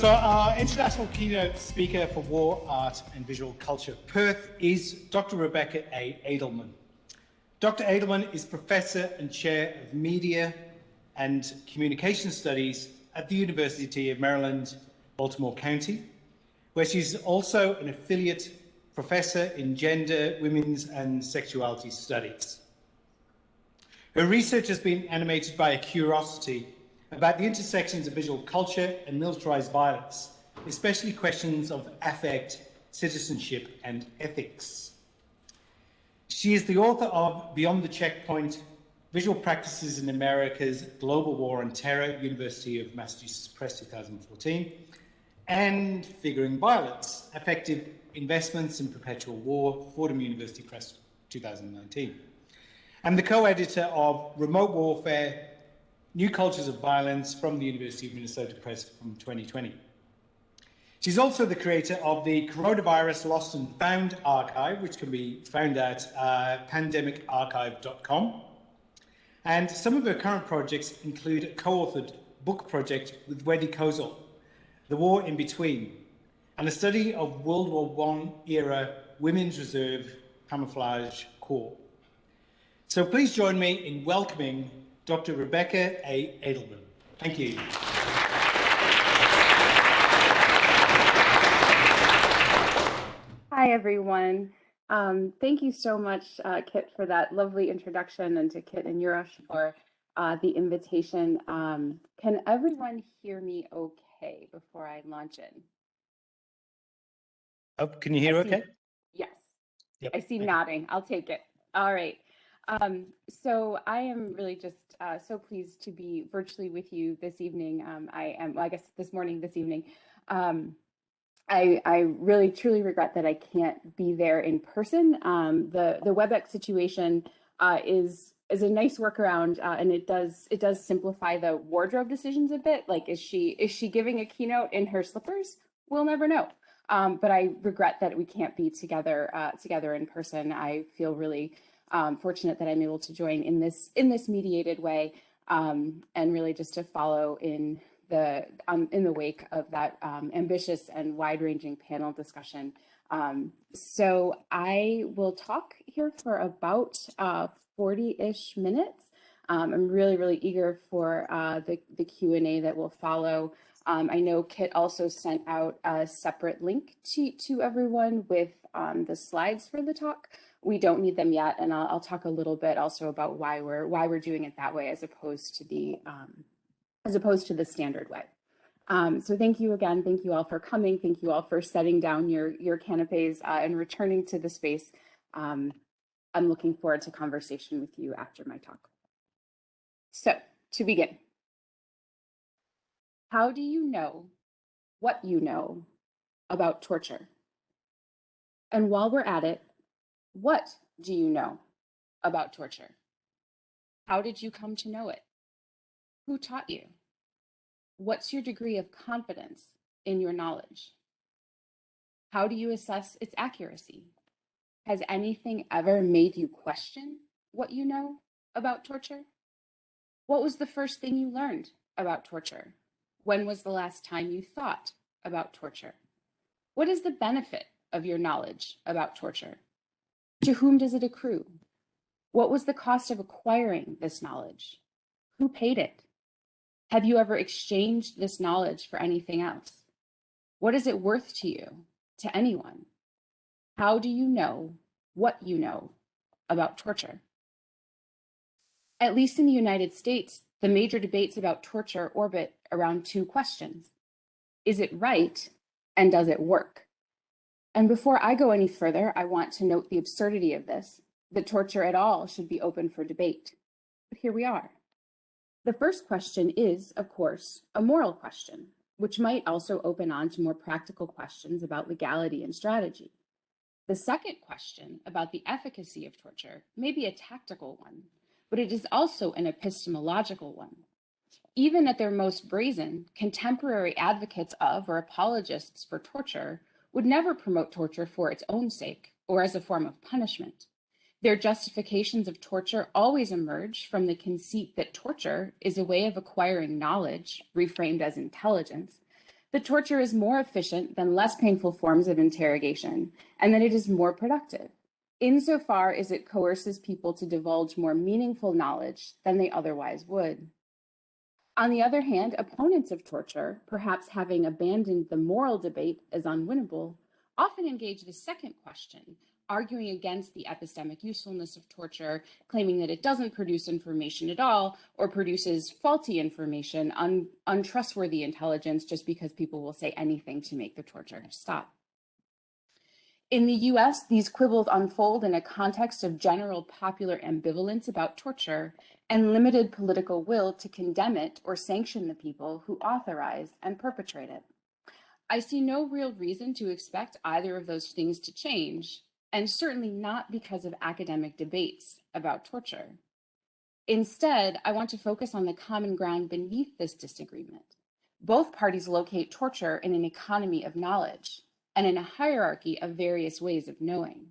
So our international keynote speaker for war, art and visual culture, Perth, is Dr. Rebecca A. Adelman. Dr. Adelman is Professor and Chair of Media and Communication Studies at the University of Maryland, Baltimore County, where she's also an affiliate professor in gender, women's and sexuality studies. Her research has been animated by a curiosity about the intersections of visual culture and militarized violence, especially questions of affect, citizenship, and ethics. She is the author of Beyond the Checkpoint, Visual Practices in America's Global War on Terror, University of Massachusetts Press, 2014, and Figuring Violence, Affective Investments in Perpetual War, Fordham University Press, 2019. I'm the co-editor of Remote Warfare, New Cultures of Violence from the University of Minnesota Press from 2020. She's also the creator of the Coronavirus Lost and Found archive, which can be found at pandemicarchive.com. And some of her current projects include a co-authored book project with Wendy Kozol, The War in Between, and a study of World War I era Women's Reserve Camouflage Corps. So please join me in welcoming Dr. Rebecca A. Adelman. Thank you. Hi, everyone. Thank you so much, Kit, for that lovely introduction, and to Kit and Yuresh for the invitation. Can everyone hear me okay before I launch in? Oh, can you hear okay? Yes. Yep. I see nodding. I'll take it. All right. So I am really just so pleased to be virtually with you this evening. I guess this evening. I really truly regret that I can't be there in person. The WebEx situation is a nice workaround, and it does simplify the wardrobe decisions a bit. Like, is she giving a keynote in her slippers? We'll never know. But I regret that we can't be together in person. I feel really fortunate that I'm able to join in this mediated way, and really just to follow in the wake of that ambitious and wide-ranging panel discussion. So I will talk here for about 40-ish minutes. I'm really eager for the Q&A that will follow. I know Kit also sent out a separate link to everyone with the slides for the talk. We don't need them yet, and I'll talk a little bit also about why we're doing it that way as opposed to the standard way. So thank you again. Thank you all for coming. Thank you all for setting down your canapes and returning to the space. I'm looking forward to conversation with you after my talk. So to begin, how do you know what you know about torture? And while we're at it, what do you know about torture? How did you come to know it? Who taught you? What's your degree of confidence in your knowledge? How do you assess its accuracy? Has anything ever made you question what you know about torture? What was the first thing you learned about torture? When was the last time you thought about torture? What is the benefit of your knowledge about torture? To whom does it accrue? What was the cost of acquiring this knowledge? Who paid it? Have you ever exchanged this knowledge for anything else? What is it worth to you, to anyone? How do you know what you know about torture? At least in the United States, the major debates about torture orbit around two questions. Is it right, and does it work? And before I go any further, I want to note the absurdity of this, that torture at all should be open for debate. But here we are. The first question is, of course, a moral question, which might also open on to more practical questions about legality and strategy. The second question about the efficacy of torture may be a tactical one, but it is also an epistemological one. Even at their most brazen, contemporary advocates of or apologists for torture would never promote torture for its own sake or as a form of punishment. Their justifications of torture always emerge from the conceit that torture is a way of acquiring knowledge, reframed as intelligence, that torture is more efficient than less painful forms of interrogation, and that it is more productive, insofar as it coerces people to divulge more meaningful knowledge than they otherwise would. On the other hand, opponents of torture, perhaps having abandoned the moral debate as unwinnable, often engage the second question, arguing against the epistemic usefulness of torture, claiming that it doesn't produce information at all or produces faulty information, untrustworthy intelligence, just because people will say anything to make the torture stop. In the US, these quibbles unfold in a context of general popular ambivalence about torture and limited political will to condemn it or sanction the people who authorize and perpetrate it. I see no real reason to expect either of those things to change, and certainly not because of academic debates about torture. Instead, I want to focus on the common ground beneath this disagreement. Both parties locate torture in an economy of knowledge and in a hierarchy of various ways of knowing.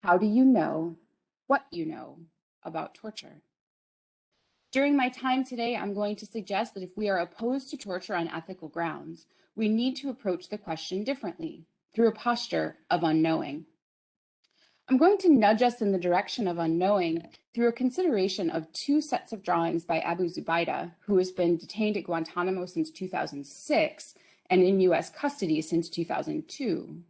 How do you know what you know about torture? During my time today, I'm going to suggest that if we are opposed to torture on ethical grounds, we need to approach the question differently, through a posture of unknowing. I'm going to nudge us in the direction of unknowing through a consideration of two sets of drawings by Abu Zubaida, who has been detained at Guantanamo since 2006 and in US custody since 2002.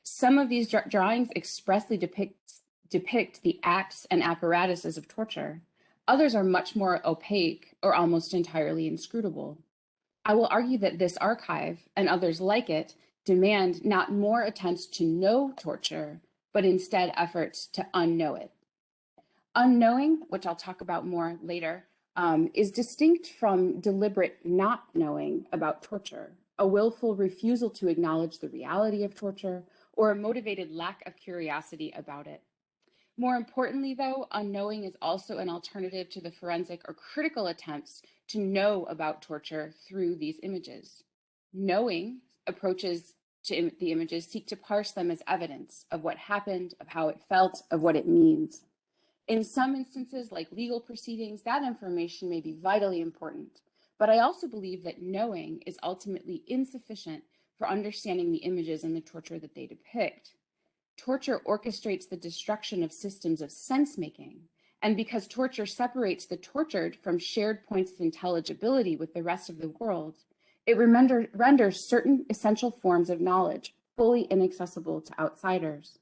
Some of these drawings expressly depict the acts and apparatuses of torture. Others are much more opaque or almost entirely inscrutable. I will argue that this archive and others like it demand not more attempts to know torture, but instead efforts to unknow it. Unknowing, which I'll talk about more later, is distinct from deliberate not knowing about torture, a willful refusal to acknowledge the reality of torture, or a motivated lack of curiosity about it. More importantly, though, unknowing is also an alternative to the forensic or critical attempts to know about torture through these images. Knowing approaches to the images seek to parse them as evidence of what happened, of how it felt, of what it means. In some instances, like legal proceedings, that information may be vitally important, but I also believe that knowing is ultimately insufficient for understanding the images and the torture that they depict. Torture orchestrates the destruction of systems of sense-making, and because torture separates the tortured from shared points of intelligibility with the rest of the world, it renders certain essential forms of knowledge fully inaccessible to outsiders.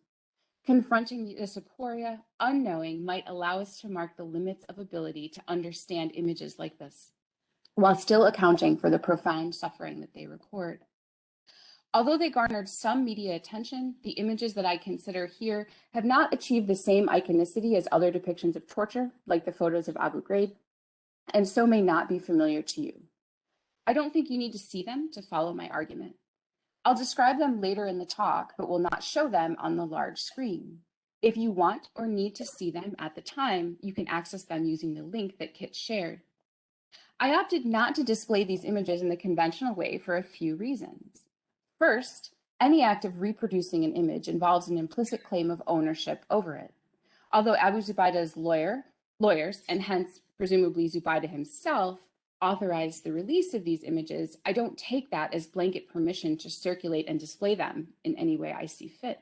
Confronting this aporia, unknowing might allow us to mark the limits of ability to understand images like this, while still accounting for the profound suffering that they record. Although they garnered some media attention, the images that I consider here have not achieved the same iconicity as other depictions of torture, like the photos of Abu Ghraib, and so may not be familiar to you. I don't think you need to see them to follow my argument. I'll describe them later in the talk, but will not show them on the large screen. If you want or need to see them at the time, you can access them using the link that Kit shared. I opted not to display these images in the conventional way for a few reasons. First, any act of reproducing an image involves an implicit claim of ownership over it. Although Abu Zubaida's lawyers, and hence presumably Zubaida himself, authorized the release of these images, I don't take that as blanket permission to circulate and display them in any way I see fit.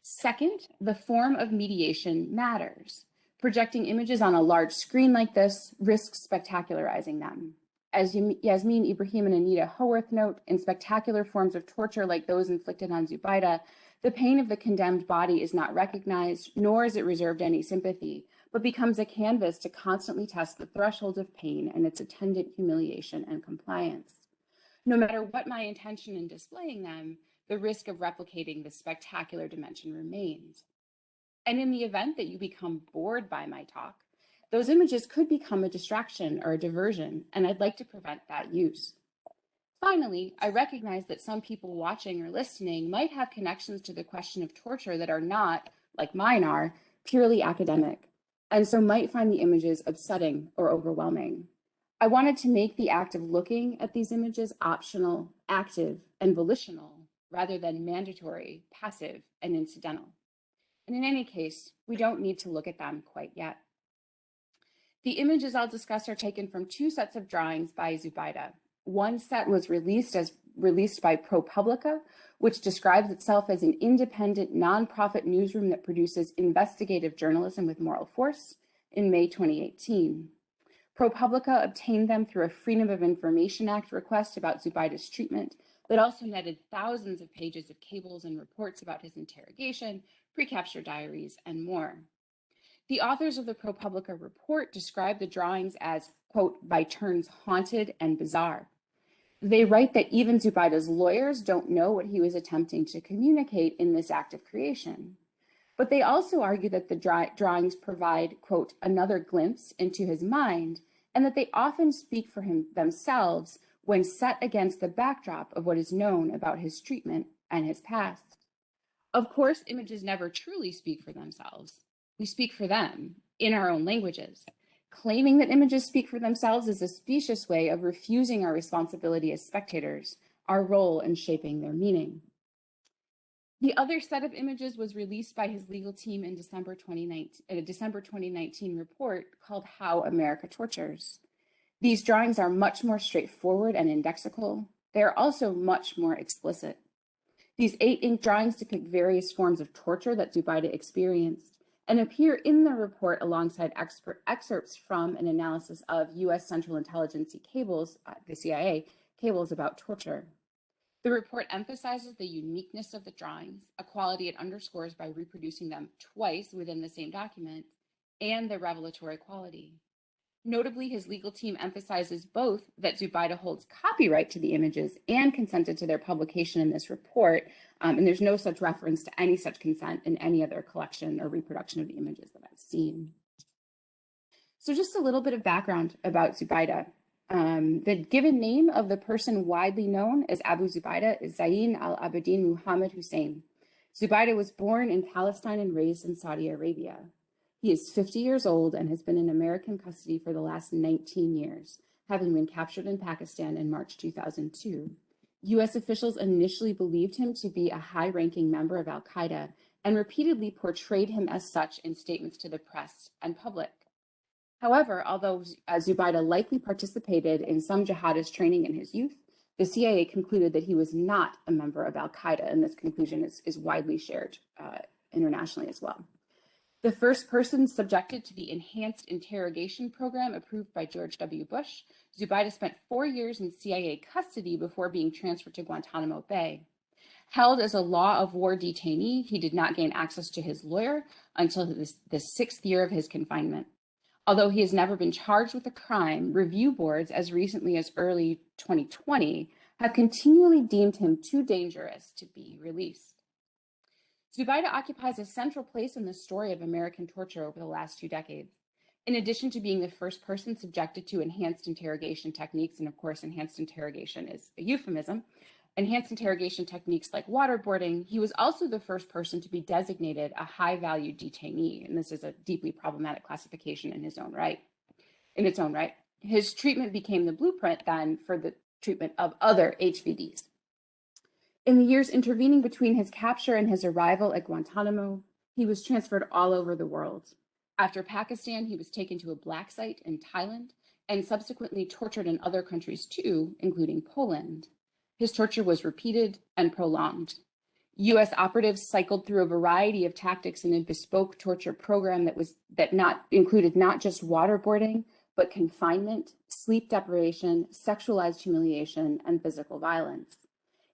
Second, the form of mediation matters. Projecting images on a large screen like this risks spectacularizing them. As Yasmin Ibrahim and Anita Haworth note, in spectacular forms of torture like those inflicted on Zubaida, the pain of the condemned body is not recognized, nor is it reserved any sympathy, but becomes a canvas to constantly test the thresholds of pain and its attendant humiliation and compliance. No matter what my intention in displaying them, the risk of replicating this spectacular dimension remains. And in the event that you become bored by my talk, those images could become a distraction or a diversion, and I'd like to prevent that use. Finally, I recognize that some people watching or listening might have connections to the question of torture that are not, like mine are, purely academic, and so might find the images upsetting or overwhelming. I wanted to make the act of looking at these images optional, active, and volitional, rather than mandatory, passive, and incidental. And in any case, we don't need to look at them quite yet. The images I'll discuss are taken from two sets of drawings by Zubaida. One set was released as released by ProPublica, which describes itself as an independent nonprofit newsroom that produces investigative journalism with moral force, in May 2018. ProPublica obtained them through a Freedom of Information Act request about Zubaida's treatment that also netted thousands of pages of cables and reports about his interrogation, pre-capture diaries, and more. The authors of the ProPublica report describe the drawings as, quote, by turns haunted and bizarre. They write that even Zubaida's lawyers don't know what he was attempting to communicate in this act of creation. But they also argue that the drawings provide, quote, another glimpse into his mind, and that they often speak for him themselves when set against the backdrop of what is known about his treatment and his past. Of course, images never truly speak for themselves. We speak for them in our own languages. Claiming that images speak for themselves is a specious way of refusing our responsibility as spectators, our role in shaping their meaning. The other set of images was released by his legal team in December 2019 report called How America Tortures. These drawings are much more straightforward and indexical. They are also much more explicit. These 8 ink drawings depict various forms of torture that Zubaida experienced and appear in the report alongside excerpts from an analysis of U.S. Central Intelligence cables, the CIA, cables about torture. The report emphasizes the uniqueness of the drawings, a quality it underscores by reproducing them twice within the same document, and their revelatory quality. Notably, his legal team emphasizes both that Zubaida holds copyright to the images and consented to their publication in this report, and there's no such reference to any such consent in any other collection or reproduction of the images that I've seen. So just a little bit of background about Zubaida. The given name of the person widely known as Abu Zubaida is Zayn al-Abidin Muhammad Hussein. Zubaida was born in Palestine and raised in Saudi Arabia. He is 50 years old and has been in American custody for the last 19 years, having been captured in Pakistan in March 2002. U.S. officials initially believed him to be a high-ranking member of al-Qaeda and repeatedly portrayed him as such in statements to the press and public. However, although Zubaida likely participated in some jihadist training in his youth, the CIA concluded that he was not a member of al-Qaeda, and this conclusion is widely shared internationally as well. The first person subjected to the Enhanced Interrogation Program approved by George W. Bush, Zubaida spent 4 years in CIA custody before being transferred to Guantanamo Bay. Held as a law of war detainee, he did not gain access to his lawyer until the 6th year of his confinement. Although he has never been charged with a crime, review boards as recently as early 2020 have continually deemed him too dangerous to be released. Zubaida occupies a central place in the story of American torture over the last 2 decades. In addition to being the first person subjected to enhanced interrogation techniques, and of course, enhanced interrogation is a euphemism, enhanced interrogation techniques like waterboarding, he was also the first person to be designated a high-value detainee, and this is a deeply problematic classification in its own right. His treatment became the blueprint then for the treatment of other HVDs. In the years intervening between his capture and his arrival at Guantanamo, he was transferred all over the world. After Pakistan, he was taken to a black site in Thailand and subsequently tortured in other countries too, including Poland. His torture was repeated and prolonged. U.S. operatives cycled through a variety of tactics in a bespoke torture program that included not just waterboarding, but confinement, sleep deprivation, sexualized humiliation, and physical violence.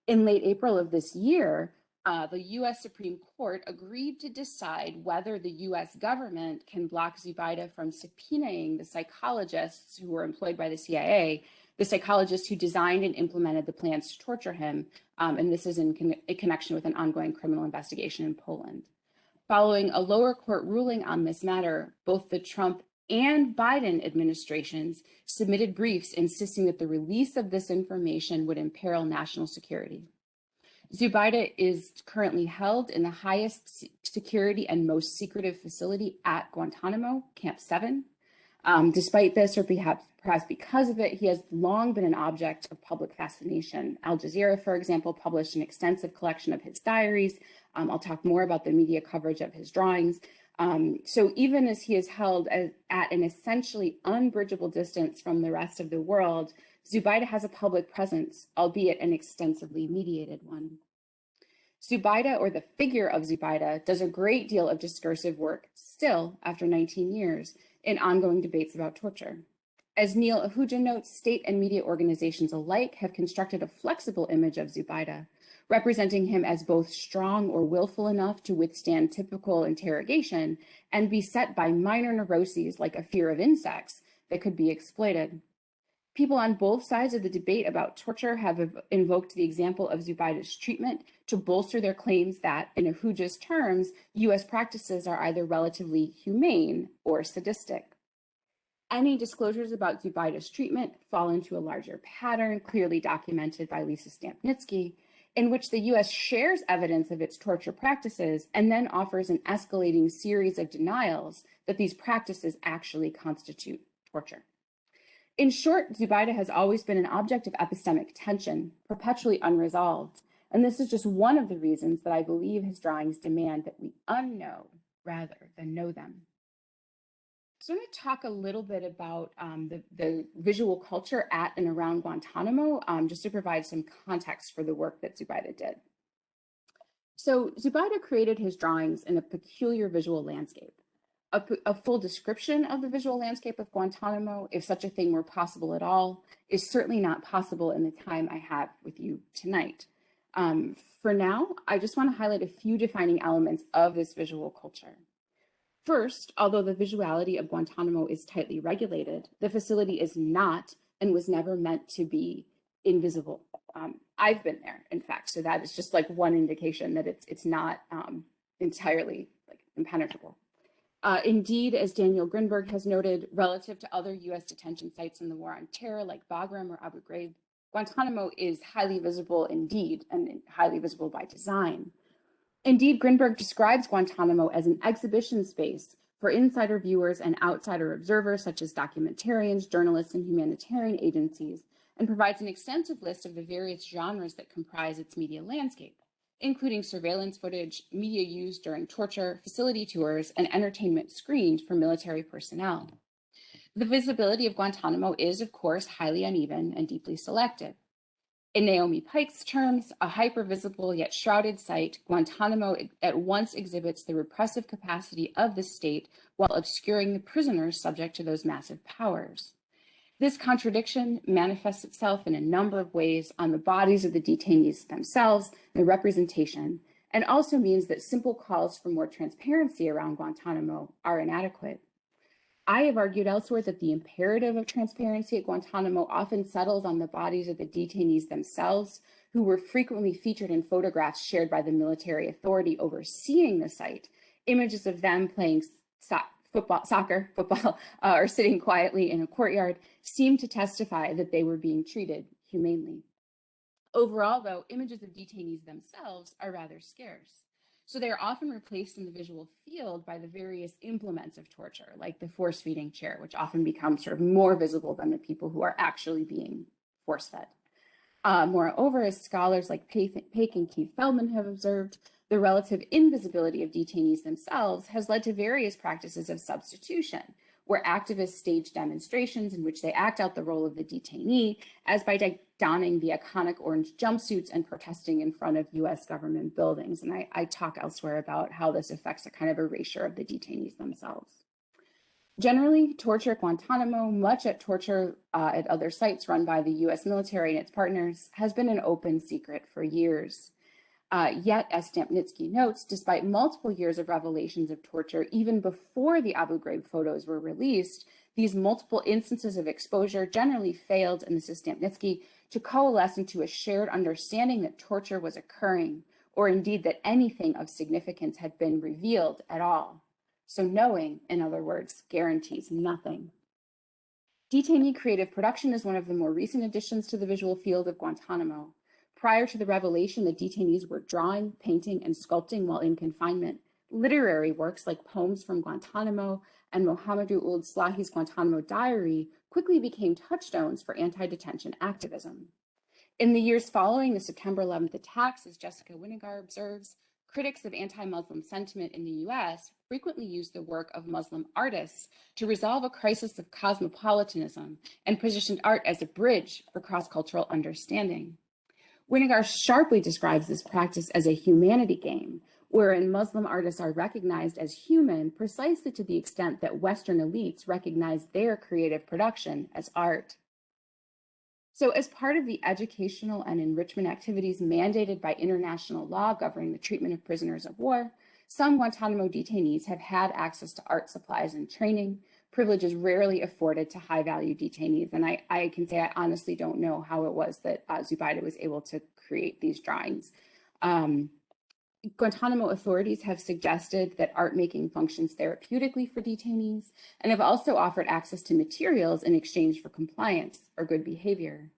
In late April of this year, the U.S. Supreme Court agreed to decide whether the U.S. government can block Zubaida from subpoenaing the psychologists who were employed by the CIA, the psychologists who designed and implemented the plans to torture him, and this is in connection with an ongoing criminal investigation in Poland. Following a lower court ruling on this matter, both the Trump and Biden administrations submitted briefs insisting that the release of this information would imperil national security. Zubaida is currently held in the highest security and most secretive facility at Guantanamo, Camp 7. Despite this, or perhaps because of it, he has long been an object of public fascination. Al Jazeera, for example, published an extensive collection of his diaries. I'll talk more about the media coverage of his drawings. So even as he is held at an essentially unbridgeable distance from the rest of the world, Zubaida has a public presence, albeit an extensively mediated one. Zubaida, or the figure of Zubaida, does a great deal of discursive work still after 19 years in ongoing debates about torture. As Neil Ahuja notes, state and media organizations alike have constructed a flexible image of Zubaida, representing him as both strong or willful enough to withstand typical interrogation and beset by minor neuroses like a fear of insects that could be exploited. People on both sides of the debate about torture have invoked the example of Zubaida's treatment to bolster their claims that, in Ahuja's terms, US practices are either relatively humane or sadistic. Any disclosures about Zubaida's treatment fall into a larger pattern clearly documented by Lisa Stampnitsky, in which the US shares evidence of its torture practices and then offers an escalating series of denials that these practices actually constitute torture. In short, Zubaida has always been an object of epistemic tension, perpetually unresolved, and this is just one of the reasons that I believe his drawings demand that we unknow rather than know them. So I'm going to talk a little bit about the visual culture at and around Guantanamo, just to provide some context for the work that Zubaida did. So Zubaida created his drawings in a peculiar visual landscape. A full description of the visual landscape of Guantanamo, if such a thing were possible at all, is certainly not possible in the time I have with you tonight. For now, I just want to highlight a few defining elements of this visual culture. First, although the visuality of Guantanamo is tightly regulated, the facility is not and was never meant to be invisible. I've been there, in fact, so that is just like one indication that it's not entirely like impenetrable. Indeed, as Daniel Grinberg has noted, relative to other US detention sites in the war on terror like Bagram or Abu Ghraib, Guantanamo is highly visible indeed, and highly visible by design. Indeed, Grinberg describes Guantanamo as an exhibition space for insider viewers and outsider observers, such as documentarians, journalists, and humanitarian agencies, and provides an extensive list of the various genres that comprise its media landscape, including surveillance footage, media used during torture, facility tours, and entertainment screened for military personnel. The visibility of Guantanamo is, of course, highly uneven and deeply selective. In Naomi Pike's terms, a hyper-visible yet shrouded site, Guantanamo at once exhibits the repressive capacity of the state while obscuring the prisoners subject to those massive powers. This contradiction manifests itself in a number of ways on the bodies of the detainees themselves, their representation, and also means that simple calls for more transparency around Guantanamo are inadequate. I have argued elsewhere that the imperative of transparency at Guantanamo often settles on the bodies of the detainees themselves, who were frequently featured in photographs shared by the military authority overseeing the site, images of them playing soccer, or sitting quietly in a courtyard seem to testify that they were being treated humanely. Overall, though, images of detainees themselves are rather scarce. So they are often replaced in the visual field by the various implements of torture, like the force-feeding chair, which often becomes sort of more visible than the people who are actually being force-fed. Moreover, as scholars like Paik and Keith Feldman have observed, the relative invisibility of detainees themselves has led to various practices of substitution, where activists stage demonstrations in which they act out the role of the detainee, as by donning the iconic orange jumpsuits and protesting in front of US government buildings. And I talk elsewhere about how this affects a kind of erasure of the detainees themselves. Generally, torture at Guantanamo, much at torture at other sites run by the US military and its partners, has been an open secret for years. Yet, as Stampnitsky notes, despite multiple years of revelations of torture, even before the Abu Ghraib photos were released, these multiple instances of exposure generally failed, and this is Stampnitsky, to coalesce into a shared understanding that torture was occurring, or indeed that anything of significance had been revealed at all. So knowing, in other words, guarantees nothing. Detainee creative production is one of the more recent additions to the visual field of Guantanamo. Prior to the revelation that detainees were drawing, painting, and sculpting while in confinement, literary works like Poems from Guantanamo and Mohamedou Ould Slahi's Guantanamo Diary quickly became touchstones for anti-detention activism. In the years following the September 11th attacks, as Jessica Winigar observes, Critics of anti-Muslim sentiment in the US frequently use the work of Muslim artists to resolve a crisis of cosmopolitanism and positioned art as a bridge for cross-cultural understanding. Winigar sharply describes this practice as a humanity game, wherein Muslim artists are recognized as human precisely to the extent that Western elites recognize their creative production as art. So as part of the educational and enrichment activities mandated by international law governing the treatment of prisoners of war, some Guantanamo detainees have had access to art supplies and training, privileges rarely afforded to high-value detainees. And I can say I honestly don't know how it was that Zubaida was able to create these drawings. Guantanamo authorities have suggested that art making functions therapeutically for detainees and have also offered access to materials in exchange for compliance or good behavior.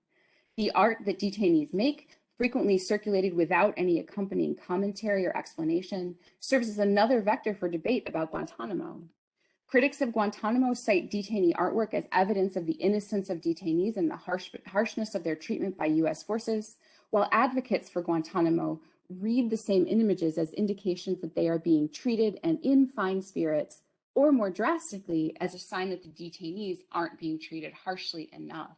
The art that detainees make, frequently circulated without any accompanying commentary or explanation, serves as another vector for debate about Guantanamo. Critics of Guantanamo cite detainee artwork as evidence of the innocence of detainees and the harshness of their treatment by US forces, while advocates for Guantanamo read the same images as indications that they are being treated and in fine spirits, or more drastically, as a sign that the detainees aren't being treated harshly enough.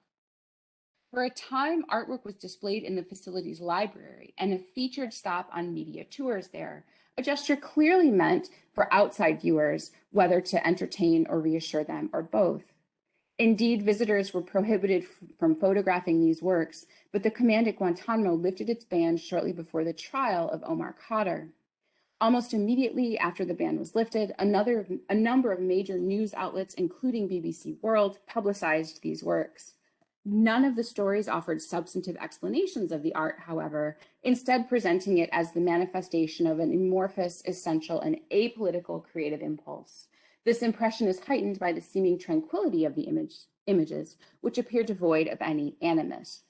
For a time, artwork was displayed in the facility's library and a featured stop on media tours there, a gesture clearly meant for outside viewers, whether to entertain or reassure them, or both. Indeed, visitors were prohibited from photographing these works, but the command at Guantanamo lifted its ban shortly before the trial of Omar Khadr. Almost immediately after the ban was lifted, a number of major news outlets, including BBC World, publicized these works. None of the stories offered substantive explanations of the art, however, instead presenting it as the manifestation of an amorphous, essential, and apolitical creative impulse. This impression is heightened by the seeming tranquility of the images, which appear devoid of any animus.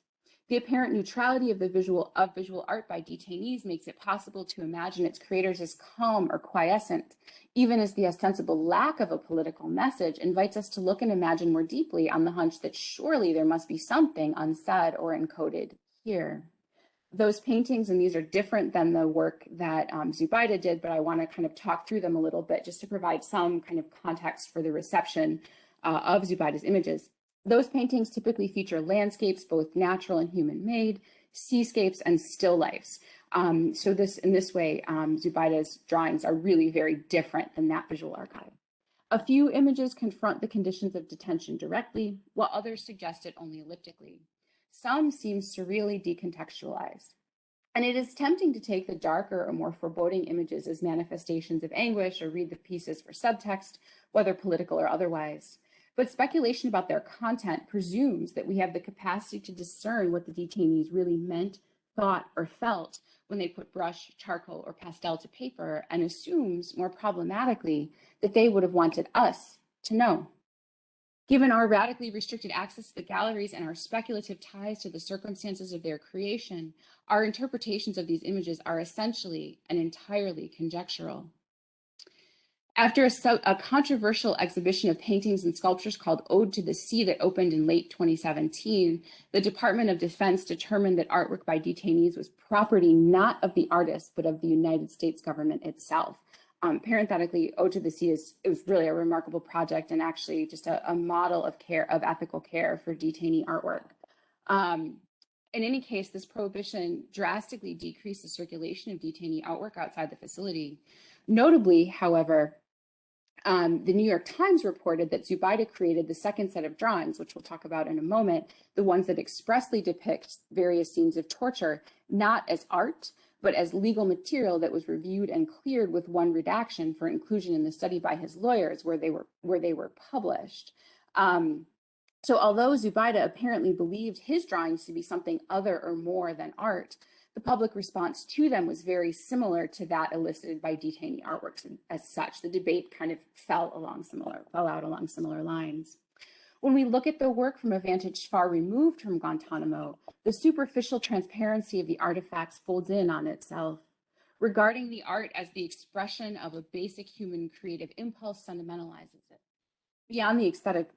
The apparent neutrality of visual art by detainees makes it possible to imagine its creators as calm or quiescent, even as the ostensible lack of a political message invites us to look and imagine more deeply on the hunch that surely there must be something unsaid or encoded here. Those paintings, and these are different than the work that Zubaida did, but I want to kind of talk through them a little bit just to provide some kind of context for the reception of Zubaida's images. Those paintings typically feature landscapes, both natural and human-made, seascapes, and still lifes. In this way, Zubaida's drawings are really very different than that visual archive. A few images confront the conditions of detention directly, while others suggest it only elliptically. Some seem surreally decontextualized. And it is tempting to take the darker or more foreboding images as manifestations of anguish or read the pieces for subtext, whether political or otherwise. But speculation about their content presumes that we have the capacity to discern what the detainees really meant, thought, or felt when they put brush, charcoal, or pastel to paper, and assumes, more problematically, that they would have wanted us to know. Given our radically restricted access to the galleries and our speculative ties to the circumstances of their creation, our interpretations of these images are essentially and entirely conjectural. After a controversial exhibition of paintings and sculptures called Ode to the Sea that opened in late 2017, the Department of Defense determined that artwork by detainees was property not of the artist, but of the United States government itself. Parenthetically, Ode to the Sea it was really a remarkable project and actually just a model of ethical care for detainee artwork. In any case, this prohibition drastically decreased the circulation of detainee artwork outside the facility. Notably, however, the New York Times reported that Zubaida created the second set of drawings, which we'll talk about in a moment, the ones that expressly depict various scenes of torture, not as art, but as legal material that was reviewed and cleared with one redaction for inclusion in the study by his lawyers where they were published. So although Zubaida apparently believed his drawings to be something other or more than art, the public response to them was very similar to that elicited by detainee artworks. And as such, the debate kind of fell out along similar lines. When we look at the work from a vantage far removed from Guantanamo, the superficial transparency of the artifacts folds in on itself. Regarding the art as the expression of a basic human creative impulse sentimentalizes it. Beyond the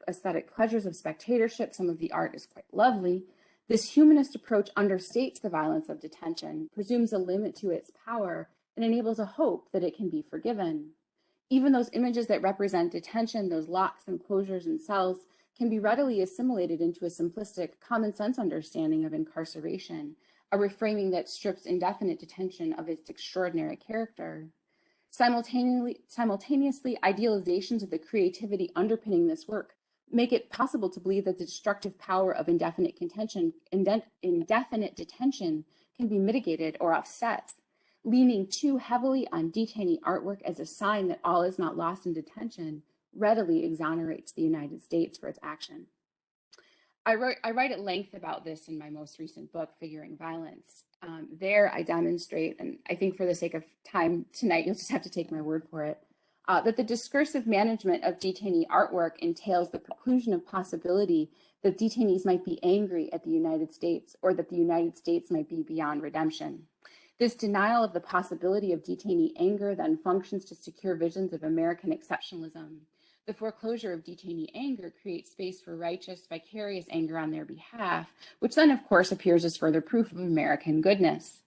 aesthetic pleasures of spectatorship, some of the art is quite lovely. This humanist approach understates the violence of detention, presumes a limit to its power, and enables a hope that it can be forgiven. Even those images that represent detention, those locks and closures and cells, can be readily assimilated into a simplistic, common sense understanding of incarceration, a reframing that strips indefinite detention of its extraordinary character. Simultaneously, idealizations of the creativity underpinning this work make it possible to believe that the destructive power of indefinite detention can be mitigated or offset. Leaning too heavily on detainee artwork as a sign that all is not lost in detention readily exonerates the United States for its action. I write at length about this in my most recent book, Figuring Violence. There I demonstrate, and I think for the sake of time tonight, you'll just have to take my word for it, that the discursive management of detainee artwork entails the preclusion of possibility that detainees might be angry at the United States or that the United States might be beyond redemption. This denial of the possibility of detainee anger then functions to secure visions of American exceptionalism. The foreclosure of detainee anger creates space for righteous, vicarious anger on their behalf, which then, of course, appears as further proof of American goodness.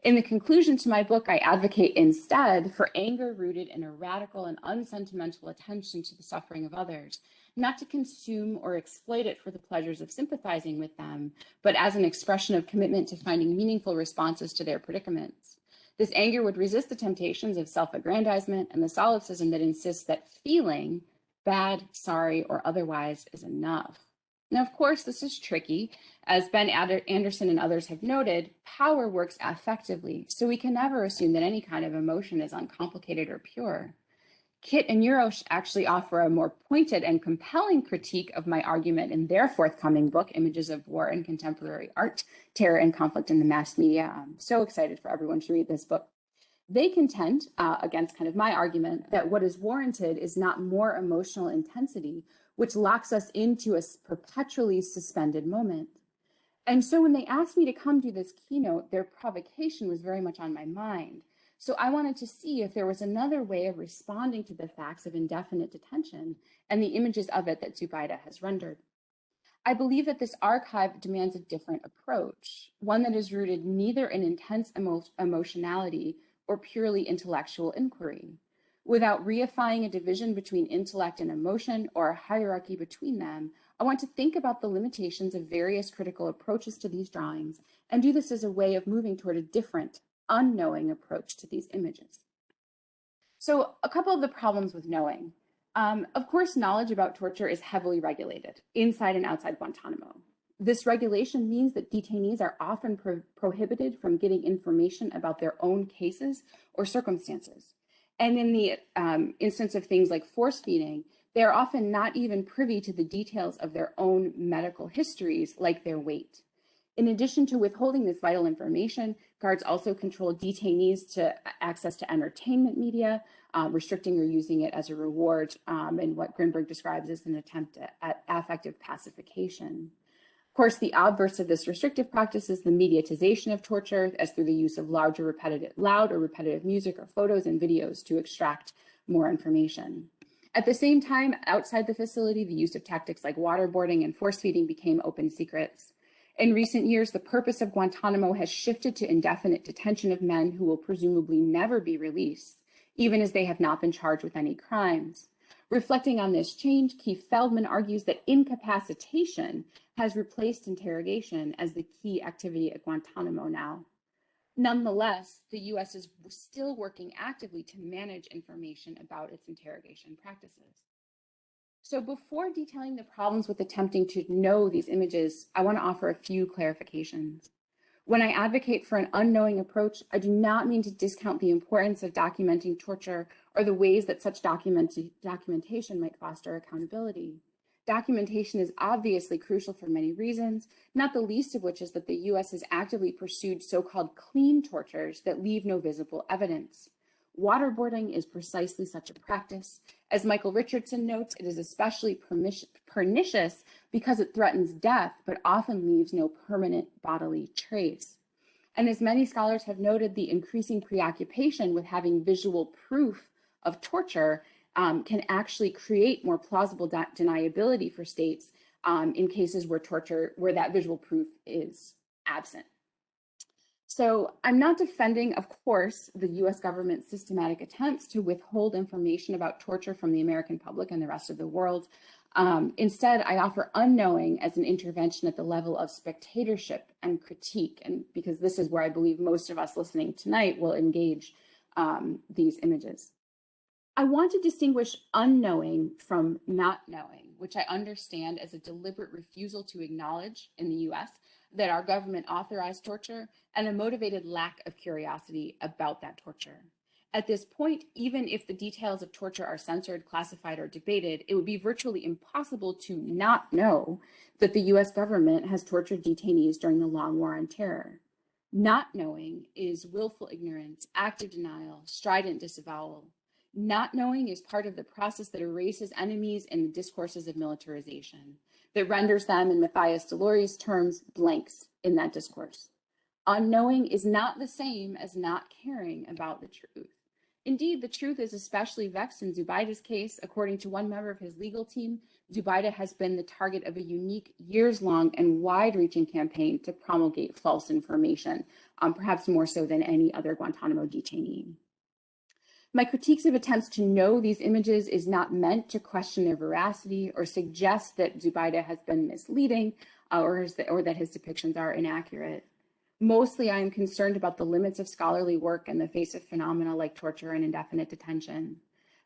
In the conclusion to my book, I advocate instead for anger rooted in a radical and unsentimental attention to the suffering of others, not to consume or exploit it for the pleasures of sympathizing with them, but as an expression of commitment to finding meaningful responses to their predicaments. This anger would resist the temptations of self-aggrandizement and the solipsism that insists that feeling, bad, sorry, or otherwise, is enough. Now, of course, this is tricky. As Ben Anderson and others have noted, power works affectively, so we can never assume that any kind of emotion is uncomplicated or pure. Kitt and Urosh actually offer a more pointed and compelling critique of my argument in their forthcoming book, Images of War in Contemporary Art, Terror and Conflict in the Mass Media. I'm so excited for everyone to read this book. They contend, against kind of my argument, that what is warranted is not more emotional intensity, which locks us into a perpetually suspended moment. And so when they asked me to come do this keynote, their provocation was very much on my mind. So I wanted to see if there was another way of responding to the facts of indefinite detention and the images of it that Zubaida has rendered. I believe that this archive demands a different approach, one that is rooted neither in intense emotionality or purely intellectual inquiry. Without reifying a division between intellect and emotion or a hierarchy between them, I want to think about the limitations of various critical approaches to these drawings and do this as a way of moving toward a different, unknowing approach to these images. So a couple of the problems with knowing. Of course, knowledge about torture is heavily regulated inside and outside Guantanamo. This regulation means that detainees are often prohibited from getting information about their own cases or circumstances. And in the instance of things like force feeding, they are often not even privy to the details of their own medical histories, like their weight. In addition to withholding this vital information, guards also control detainees to access to entertainment media, restricting or using it as a reward in what Grinberg describes as an attempt at affective pacification. Of course, the obverse of this restrictive practice is the mediatization of torture, as through the use of loud or repetitive music or photos and videos to extract more information. At the same time, outside the facility, the use of tactics like waterboarding and force feeding became open secrets. In recent years, the purpose of Guantanamo has shifted to indefinite detention of men who will presumably never be released, even as they have not been charged with any crimes. Reflecting on this change, Keith Feldman argues that incapacitation has replaced interrogation as the key activity at Guantanamo now. Nonetheless, the U.S. is still working actively to manage information about its interrogation practices. So before detailing the problems with attempting to know these images, I want to offer a few clarifications. When I advocate for an unknowing approach, I do not mean to discount the importance of documenting torture or the ways that such documentation might foster accountability. Documentation is obviously crucial for many reasons, not the least of which is that the U.S. has actively pursued so-called clean tortures that leave no visible evidence. Waterboarding is precisely such a practice. As Michael Richardson notes, it is especially pernicious because it threatens death, but often leaves no permanent bodily trace. And as many scholars have noted, the increasing preoccupation with having visual proof of torture can actually create more plausible deniability for states in cases where that visual proof is absent. So I'm not defending, of course, the US government's systematic attempts to withhold information about torture from the American public and the rest of the world. Instead, I offer unknowing as an intervention at the level of spectatorship and critique, and because this is where I believe most of us listening tonight will engage these images. I want to distinguish unknowing from not knowing, which I understand as a deliberate refusal to acknowledge in the US that our government authorized torture and a motivated lack of curiosity about that torture. At this point, even if the details of torture are censored, classified, or debated, it would be virtually impossible to not know that the US government has tortured detainees during the long war on terror. Not knowing is willful ignorance, active denial, strident disavowal. Not knowing is part of the process that erases enemies in the discourses of militarization, that renders them, in Matthias Delorey's terms, blanks in that discourse. Unknowing is not the same as not caring about the truth. Indeed, the truth is especially vexed in Zubaida's case. According to one member of his legal team, Zubaida has been the target of a unique, years-long and wide-reaching campaign to promulgate false information, perhaps more so than any other Guantanamo detainee. My critiques of attempts to know these images is not meant to question their veracity or suggest that Zubaida has been misleading or that his depictions are inaccurate. Mostly, I am concerned about the limits of scholarly work in the face of phenomena like torture and indefinite detention.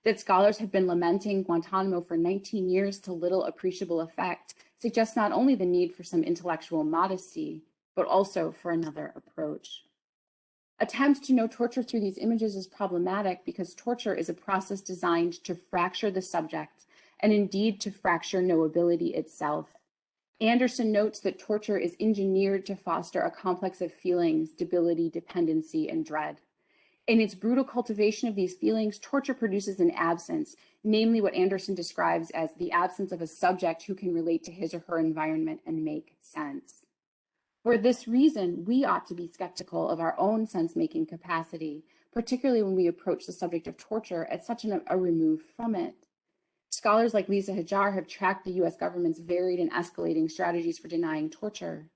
That scholars have been lamenting Guantanamo for 19 years to little appreciable effect suggests not only the need for some intellectual modesty, but also for another approach. Attempts to know torture through these images is problematic because torture is a process designed to fracture the subject and indeed to fracture knowability itself. Anderson notes that torture is engineered to foster a complex of feelings, debility, dependency, and dread. In its brutal cultivation of these feelings, torture produces an absence, namely what Anderson describes as the absence of a subject who can relate to his or her environment and make sense. For this reason, we ought to be skeptical of our own sense-making capacity, particularly when we approach the subject of torture at such a remove from it. Scholars like Lisa Hajar have tracked the US government's varied and escalating strategies for denying torture.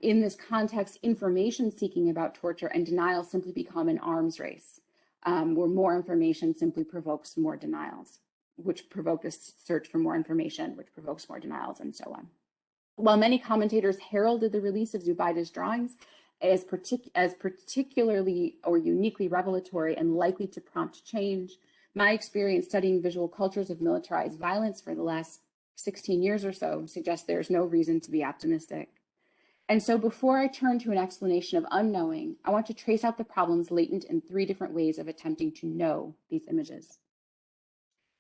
In this context, information seeking about torture and denial simply become an arms race, where more information simply provokes more denials, which provoke a search for more information, which provokes more denials, and so on. While many commentators heralded the release of Zubaida's drawings as particularly or uniquely revelatory and likely to prompt change, my experience studying visual cultures of militarized violence for the last 16 years or so suggests there's no reason to be optimistic. And so before I turn to an explanation of unknowing, I want to trace out the problems latent in 3 different ways of attempting to know these images.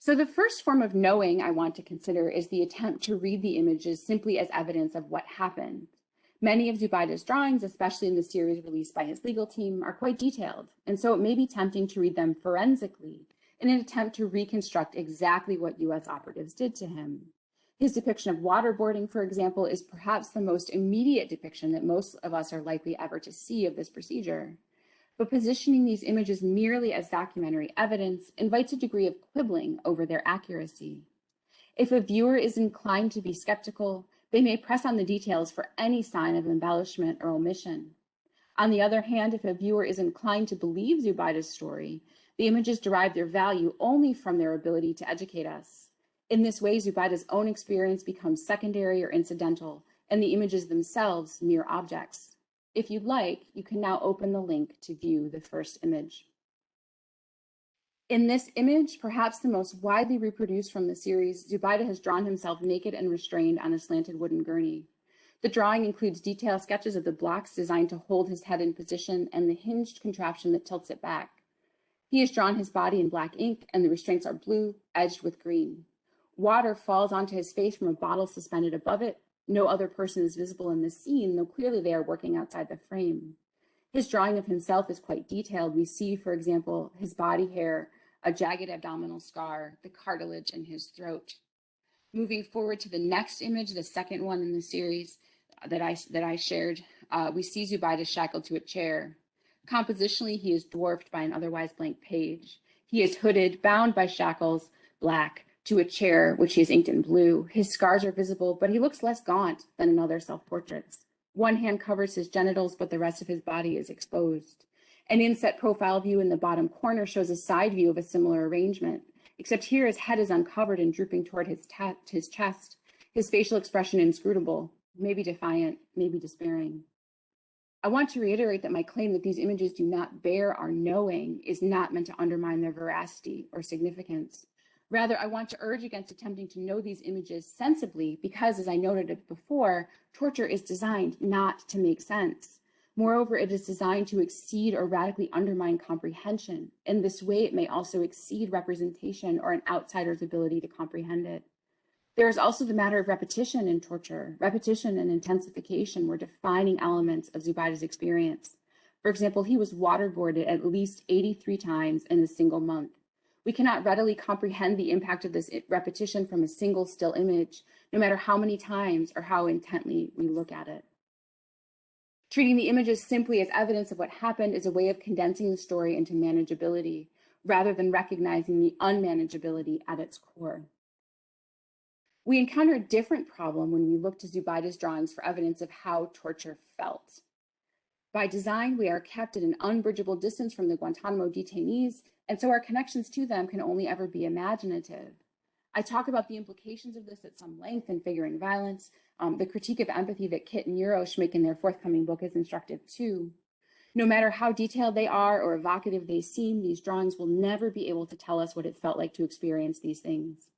So the first form of knowing I want to consider is the attempt to read the images simply as evidence of what happened. Many of Zubaida's drawings, especially in the series released by his legal team, are quite detailed, and so it may be tempting to read them forensically in an attempt to reconstruct exactly what US operatives did to him. His depiction of waterboarding, for example, is perhaps the most immediate depiction that most of us are likely ever to see of this procedure. But positioning these images merely as documentary evidence invites a degree of quibbling over their accuracy. If a viewer is inclined to be skeptical, they may press on the details for any sign of embellishment or omission. On the other hand, if a viewer is inclined to believe Zubaida's story, the images derive their value only from their ability to educate us. In this way, Zubaida's own experience becomes secondary or incidental, and the images themselves mere objects. If you'd like, you can now open the link to view the first image. In this image, perhaps the most widely reproduced from the series, Zubaida has drawn himself naked and restrained on a slanted wooden gurney. The drawing includes detailed sketches of the blocks designed to hold his head in position and the hinged contraption that tilts it back. He has drawn his body in black ink, and the restraints are blue, edged with green. Water falls onto his face from a bottle suspended above it. No other person is visible in this scene, though clearly they are working outside the frame. His drawing of himself is quite detailed. We see, for example, his body hair, a jagged abdominal scar, the cartilage in his throat. Moving forward to the next image, the second one in the series that I shared, we see Zubaida shackled to a chair. Compositionally, he is dwarfed by an otherwise blank page. He is hooded, bound by shackles, black, to a chair, which he has inked in blue. His scars are visible, but he looks less gaunt than in other self-portraits. One hand covers his genitals, but the rest of his body is exposed. An inset profile view in the bottom corner shows a side view of a similar arrangement, except here his head is uncovered and drooping toward his chest, his facial expression inscrutable, maybe defiant, maybe despairing. I want to reiterate that my claim that these images do not bear our knowing is not meant to undermine their veracity or significance. Rather, I want to urge against attempting to know these images sensibly because, as I noted before, torture is designed not to make sense. Moreover, it is designed to exceed or radically undermine comprehension. In this way, it may also exceed representation or an outsider's ability to comprehend it. There is also the matter of repetition in torture. Repetition and intensification were defining elements of Zubaida's experience. For example, he was waterboarded at least 83 times in a single month. We cannot readily comprehend the impact of this repetition from a single still image, no matter how many times or how intently we look at it. Treating the images simply as evidence of what happened is a way of condensing the story into manageability, rather than recognizing the unmanageability at its core. We encounter a different problem when we look to Zubaida's drawings for evidence of how torture felt. By design, we are kept at an unbridgeable distance from the Guantanamo detainees, and so our connections to them can only ever be imaginative. I talk about the implications of this at some length in Figuring Violence. The critique of empathy that Kit and Urosh make in their forthcoming book is instructive too. No matter how detailed they are or evocative they seem, these drawings will never be able to tell us what it felt like to experience these things.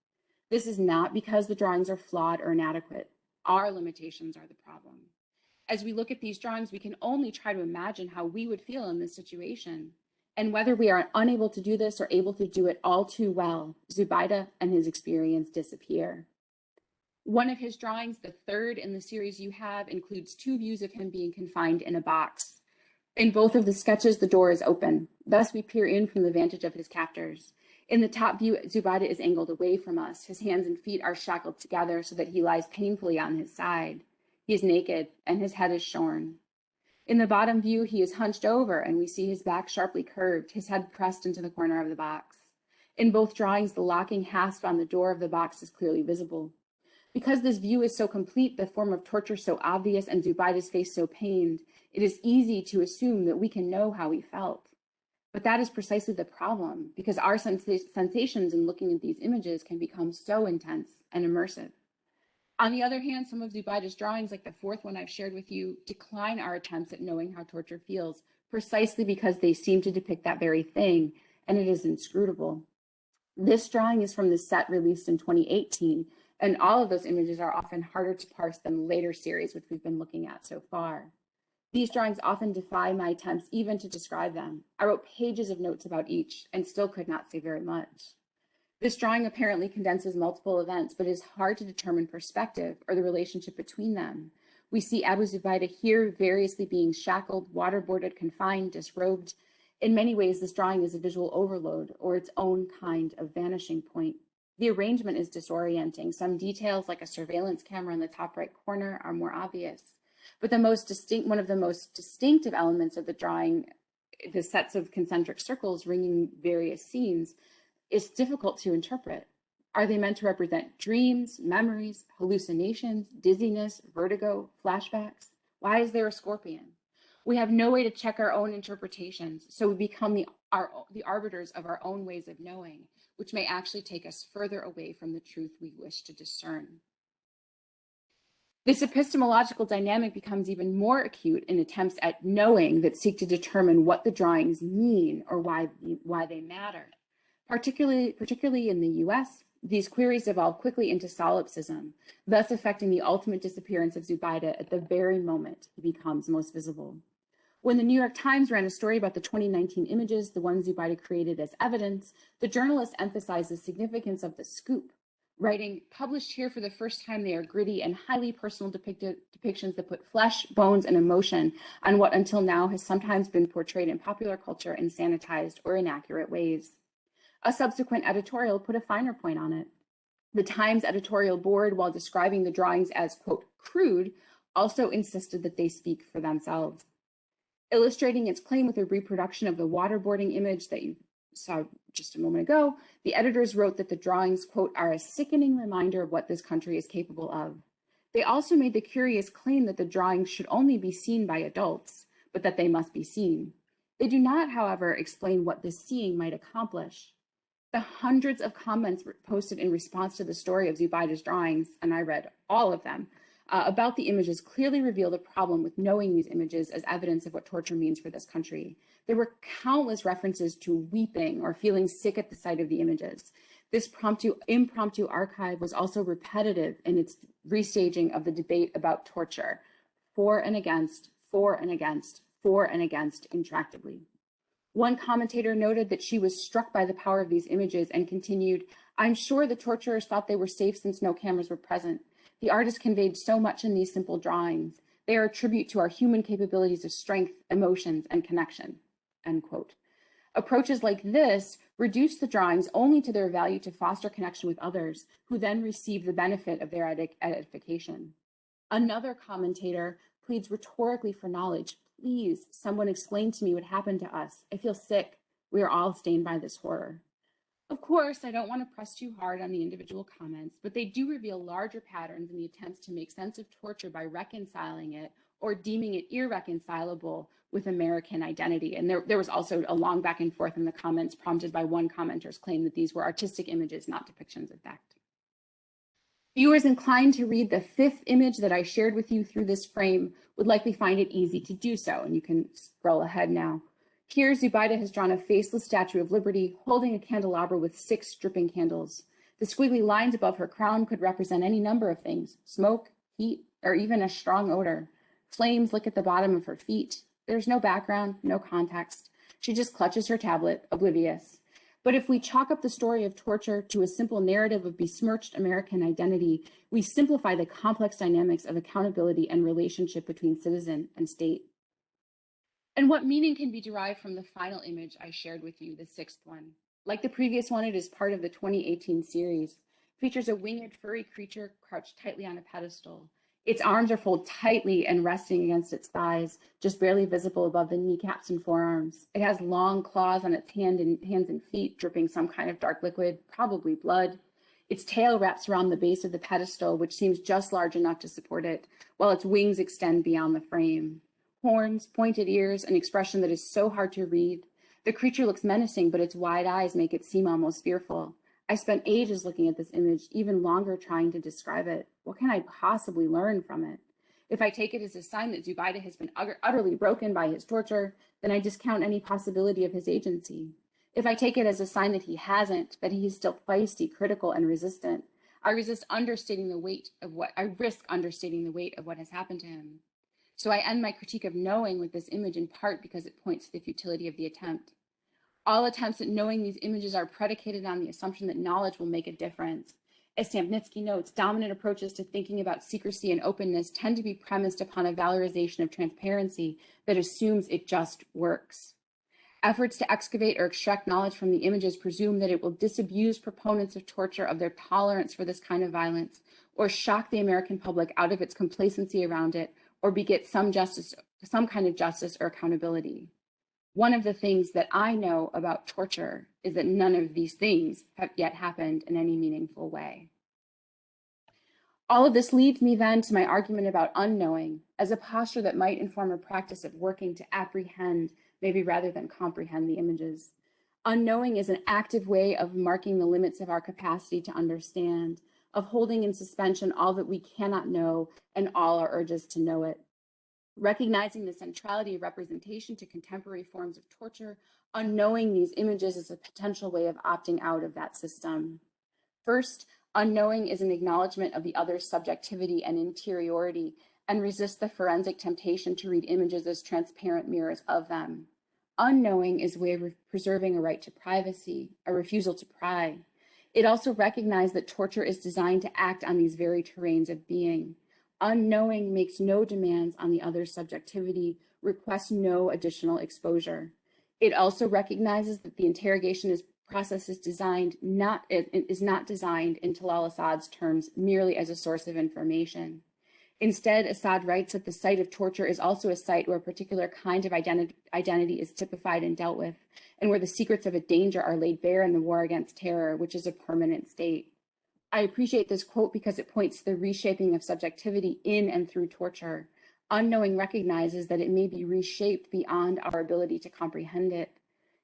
This is not because the drawings are flawed or inadequate. Our limitations are the problem. As we look at these drawings, we can only try to imagine how we would feel in this situation. And whether we are unable to do this or able to do it all too well, Zubaida and his experience disappear. One of his drawings, the third in the series you have, includes two views of him being confined in a box. In both of the sketches, the door is open. Thus, we peer in from the vantage of his captors. In the top view, Zubaida is angled away from us. His hands and feet are shackled together so that he lies painfully on his side. He is naked and his head is shorn. In the bottom view, he is hunched over and we see his back sharply curved, his head pressed into the corner of the box. In both drawings, the locking hasp on the door of the box is clearly visible. Because this view is so complete, the form of torture so obvious, and Zubaida's face so pained, it is easy to assume that we can know how he felt. But that is precisely the problem, because our sensations in looking at these images can become so intense and immersive. On the other hand, some of Zubaida's drawings, like the fourth one I've shared with you, decline our attempts at knowing how torture feels, precisely because they seem to depict that very thing, and it is inscrutable. This drawing is from the set released in 2018, and all of those images are often harder to parse than the later series, which we've been looking at so far. These drawings often defy my attempts even to describe them. I wrote pages of notes about each and still could not say very much. This drawing apparently condenses multiple events, but it is hard to determine perspective or the relationship between them. We see Abu Zubaida here variously being shackled, waterboarded, confined, disrobed. In many ways, this drawing is a visual overload or its own kind of vanishing point. The arrangement is disorienting. Some details, like a surveillance camera in the top right corner, are more obvious. But one of the most distinctive elements of the drawing, the sets of concentric circles ringing various scenes, is difficult to interpret. Are they meant to represent dreams, memories, hallucinations, dizziness, vertigo, flashbacks? Why is there a scorpion? We have no way to check our own interpretations, so we become the arbiters of our own ways of knowing, which may actually take us further away from the truth we wish to discern. This epistemological dynamic becomes even more acute in attempts at knowing that seek to determine what the drawings mean or why they matter. Particularly in the US, these queries evolve quickly into solipsism, thus affecting the ultimate disappearance of Zubaida at the very moment he becomes most visible. When the New York Times ran a story about the 2019 images, the ones Zubaida created as evidence, the journalist emphasized the significance of the scoop, writing, "Published here for the first time, they are gritty and highly personal depictions that put flesh, bones, and emotion on what until now has sometimes been portrayed in popular culture in sanitized or inaccurate ways." A subsequent editorial put a finer point on it. The Times editorial board, while describing the drawings as, quote, crude, also insisted that they speak for themselves. Illustrating its claim with a reproduction of the waterboarding image that you saw just a moment ago, the editors wrote that the drawings, quote, are a sickening reminder of what this country is capable of. They also made the curious claim that the drawings should only be seen by adults, but that they must be seen. They do not, however, explain what this seeing might accomplish. The hundreds of comments posted in response to the story of Zubaida's drawings, and I read all of them, about the images clearly reveal the problem with knowing these images as evidence of what torture means for this country. There were countless references to weeping or feeling sick at the sight of the images. This impromptu archive was also repetitive in its restaging of the debate about torture, for and against, for and against, for and against, intractably. One commentator noted that she was struck by the power of these images and continued, "I'm sure the torturers thought they were safe since no cameras were present. The artist conveyed so much in these simple drawings. They are a tribute to our human capabilities of strength, emotions, and connection," end quote. Approaches like this reduce the drawings only to their value to foster connection with others, who then receive the benefit of their edification. Another commentator pleads rhetorically for knowledge. "Please, someone explain to me what happened to us. I feel sick. We are all stained by this horror." Of course, I don't want to press too hard on the individual comments, but they do reveal larger patterns in the attempts to make sense of torture by reconciling it or deeming it irreconcilable with American identity. And there was also a long back and forth in the comments prompted by one commenter's claim that these were artistic images, not depictions of fact. Viewers inclined to read the fifth image that I shared with you through this frame would likely find it easy to do so, and you can scroll ahead now. Here, Zubaida has drawn a faceless Statue of Liberty holding a candelabra with 6 dripping candles. The squiggly lines above her crown could represent any number of things: smoke, heat, or even a strong odor. Flames lick at the bottom of her feet. There's no background, no context. She just clutches her tablet, oblivious. But if we chalk up the story of torture to a simple narrative of besmirched American identity, we simplify the complex dynamics of accountability and relationship between citizen and state. And what meaning can be derived from the final image I shared with you, the 6th one? Like the previous one, it is part of the 2018 series. It features a winged furry creature crouched tightly on a pedestal. Its arms are folded tightly and resting against its thighs, just barely visible above the kneecaps and forearms. It has long claws on its hands and feet, dripping some kind of dark liquid, probably blood. Its tail wraps around the base of the pedestal, which seems just large enough to support it, while its wings extend beyond the frame. Horns, pointed ears, an expression that is so hard to read. The creature looks menacing, but its wide eyes make it seem almost fearful. I spent ages looking at this image, even longer trying to describe it. What can I possibly learn from it? If I take it as a sign that Zubaida has been utterly broken by his torture, then I discount any possibility of his agency. If I take it as a sign that he hasn't, that he is still feisty, critical, and resistant, I risk understating the weight of what has happened to him. So I end my critique of knowing with this image in part because it points to the futility of the attempt. All attempts at knowing these images are predicated on the assumption that knowledge will make a difference. As Stampnitsky notes, dominant approaches to thinking about secrecy and openness tend to be premised upon a valorization of transparency that assumes it just works. Efforts to excavate or extract knowledge from the images presume that it will disabuse proponents of torture of their tolerance for this kind of violence, or shock the American public out of its complacency around it, or beget some kind of justice or accountability. One of the things that I know about torture is that none of these things have yet happened in any meaningful way. All of this leads me then to my argument about unknowing as a posture that might inform a practice of working to apprehend, maybe rather than comprehend, the images. Unknowing is an active way of marking the limits of our capacity to understand, of holding in suspension all that we cannot know and all our urges to know it. Recognizing the centrality of representation to contemporary forms of torture, unknowing these images is a potential way of opting out of that system. First, unknowing is an acknowledgement of the other's subjectivity and interiority, and resists the forensic temptation to read images as transparent mirrors of them. Unknowing is a way of preserving a right to privacy, a refusal to pry. It also recognized that torture is designed to act on these very terrains of being. Unknowing makes no demands on the other's subjectivity, requests no additional exposure. It also recognizes that the interrogation process is not designed in Talal Assad's terms merely as a source of information. Instead, Assad writes that the site of torture is also a site where a particular kind of identity is typified and dealt with, and where the secrets of a danger are laid bare in the war against terror, which is a permanent state. I appreciate this quote because it points to the reshaping of subjectivity in and through torture. Unknowing recognizes that it may be reshaped beyond our ability to comprehend it.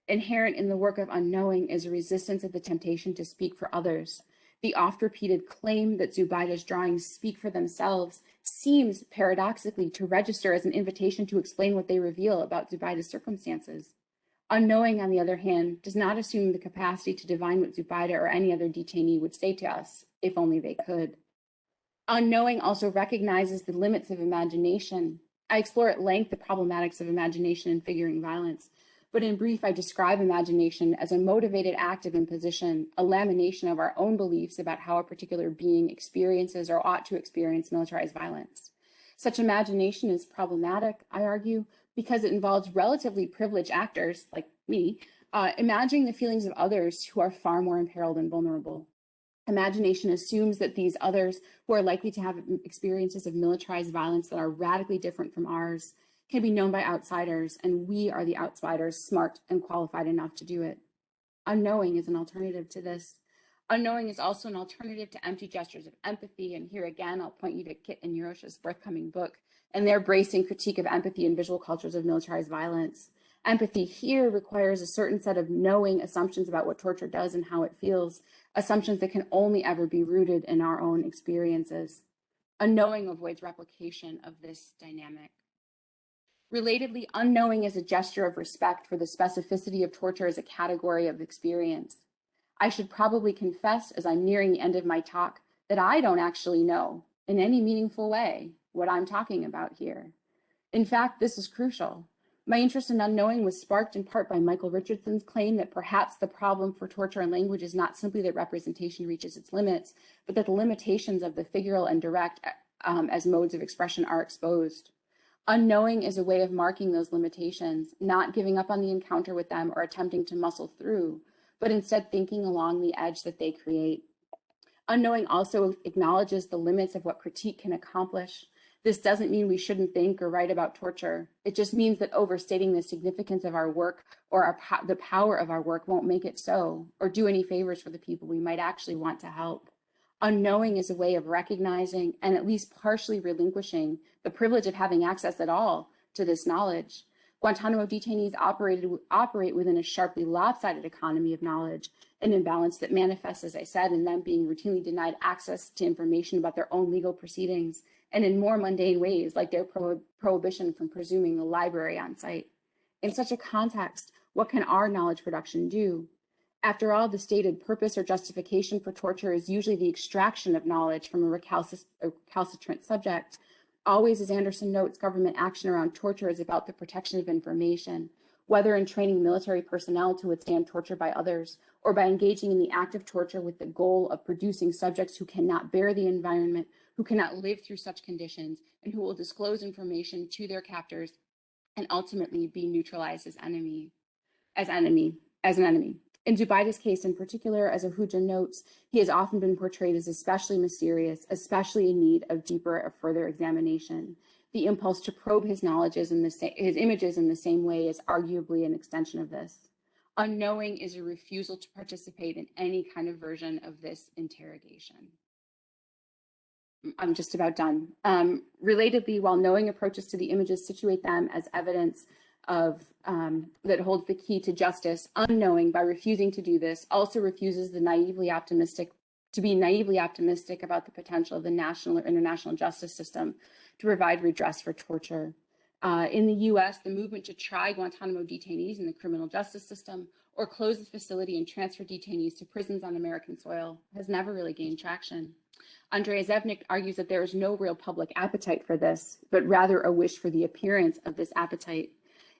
Inherent in the work of unknowing is a resistance of the temptation to speak for others. The oft-repeated claim that Zubaida's drawings speak for themselves seems paradoxically to register as an invitation to explain what they reveal about Zubaida's circumstances. Unknowing, on the other hand, does not assume the capacity to divine what Zubaida or any other detainee would say to us, if only they could. Unknowing also recognizes the limits of imagination. I explore at length the problematics of imagination in figuring violence, but in brief, I describe imagination as a motivated act of imposition, a lamination of our own beliefs about how a particular being experiences or ought to experience militarized violence. Such imagination is problematic, I argue, because it involves relatively privileged actors, like me, imagining the feelings of others who are far more imperiled and vulnerable. Imagination assumes that these others, who are likely to have experiences of militarized violence that are radically different from ours, can be known by outsiders, and we are the outsiders, smart and qualified enough to do it. Unknowing is an alternative to this. Unknowing is also an alternative to empty gestures of empathy, and here again, I'll point you to Kit and Yerosha's forthcoming book and their bracing critique of empathy in visual cultures of militarized violence. Empathy here requires a certain set of knowing assumptions about what torture does and how it feels, assumptions that can only ever be rooted in our own experiences. Unknowing avoids replication of this dynamic. Relatedly, unknowing is a gesture of respect for the specificity of torture as a category of experience. I should probably confess, as I'm nearing the end of my talk, that I don't actually know, in any meaningful way, what I'm talking about here. In fact, this is crucial. My interest in unknowing was sparked in part by Michael Richardson's claim that perhaps the problem for torture and language is not simply that representation reaches its limits, but that the limitations of the figural and direct as modes of expression are exposed. Unknowing is a way of marking those limitations, not giving up on the encounter with them or attempting to muscle through, but instead thinking along the edge that they create. Unknowing also acknowledges the limits of what critique can accomplish. This doesn't mean we shouldn't think or write about torture. It just means that overstating the significance of our work or the power of our work won't make it so, or do any favors for the people we might actually want to help. Unknowing is a way of recognizing and at least partially relinquishing the privilege of having access at all to this knowledge. Guantanamo detainees operate within a sharply lopsided economy of knowledge, an imbalance that manifests, as I said, in them being routinely denied access to information about their own legal proceedings, and in more mundane ways, like their prohibition from presuming the library on site. In such a context, what can our knowledge production do? After all, the stated purpose or justification for torture is usually the extraction of knowledge from a recalcitrant subject. Always, as Anderson notes, government action around torture is about the protection of information, whether in training military personnel to withstand torture by others, or by engaging in the act of torture with the goal of producing subjects who cannot bear the environment, who cannot live through such conditions, and who will disclose information to their captors and ultimately be neutralized as an enemy. In Zubaida's case in particular, as Ahuja notes, he has often been portrayed as especially mysterious, especially in need of deeper or further examination. The impulse to probe his images in the same way is arguably an extension of this. Unknowing is a refusal to participate in any kind of version of this interrogation. I'm just about done. Relatedly, while knowing approaches to the images situate them as evidence of that holds the key to justice, unknowing, by refusing to do this, also refuses to be naively optimistic about the potential of the national or international justice system to provide redress for torture. In the US, the movement to try Guantanamo detainees in the criminal justice system or close the facility and transfer detainees to prisons on American soil has never really gained traction. Andrea Zevnik argues that there is no real public appetite for this, but rather a wish for the appearance of this appetite.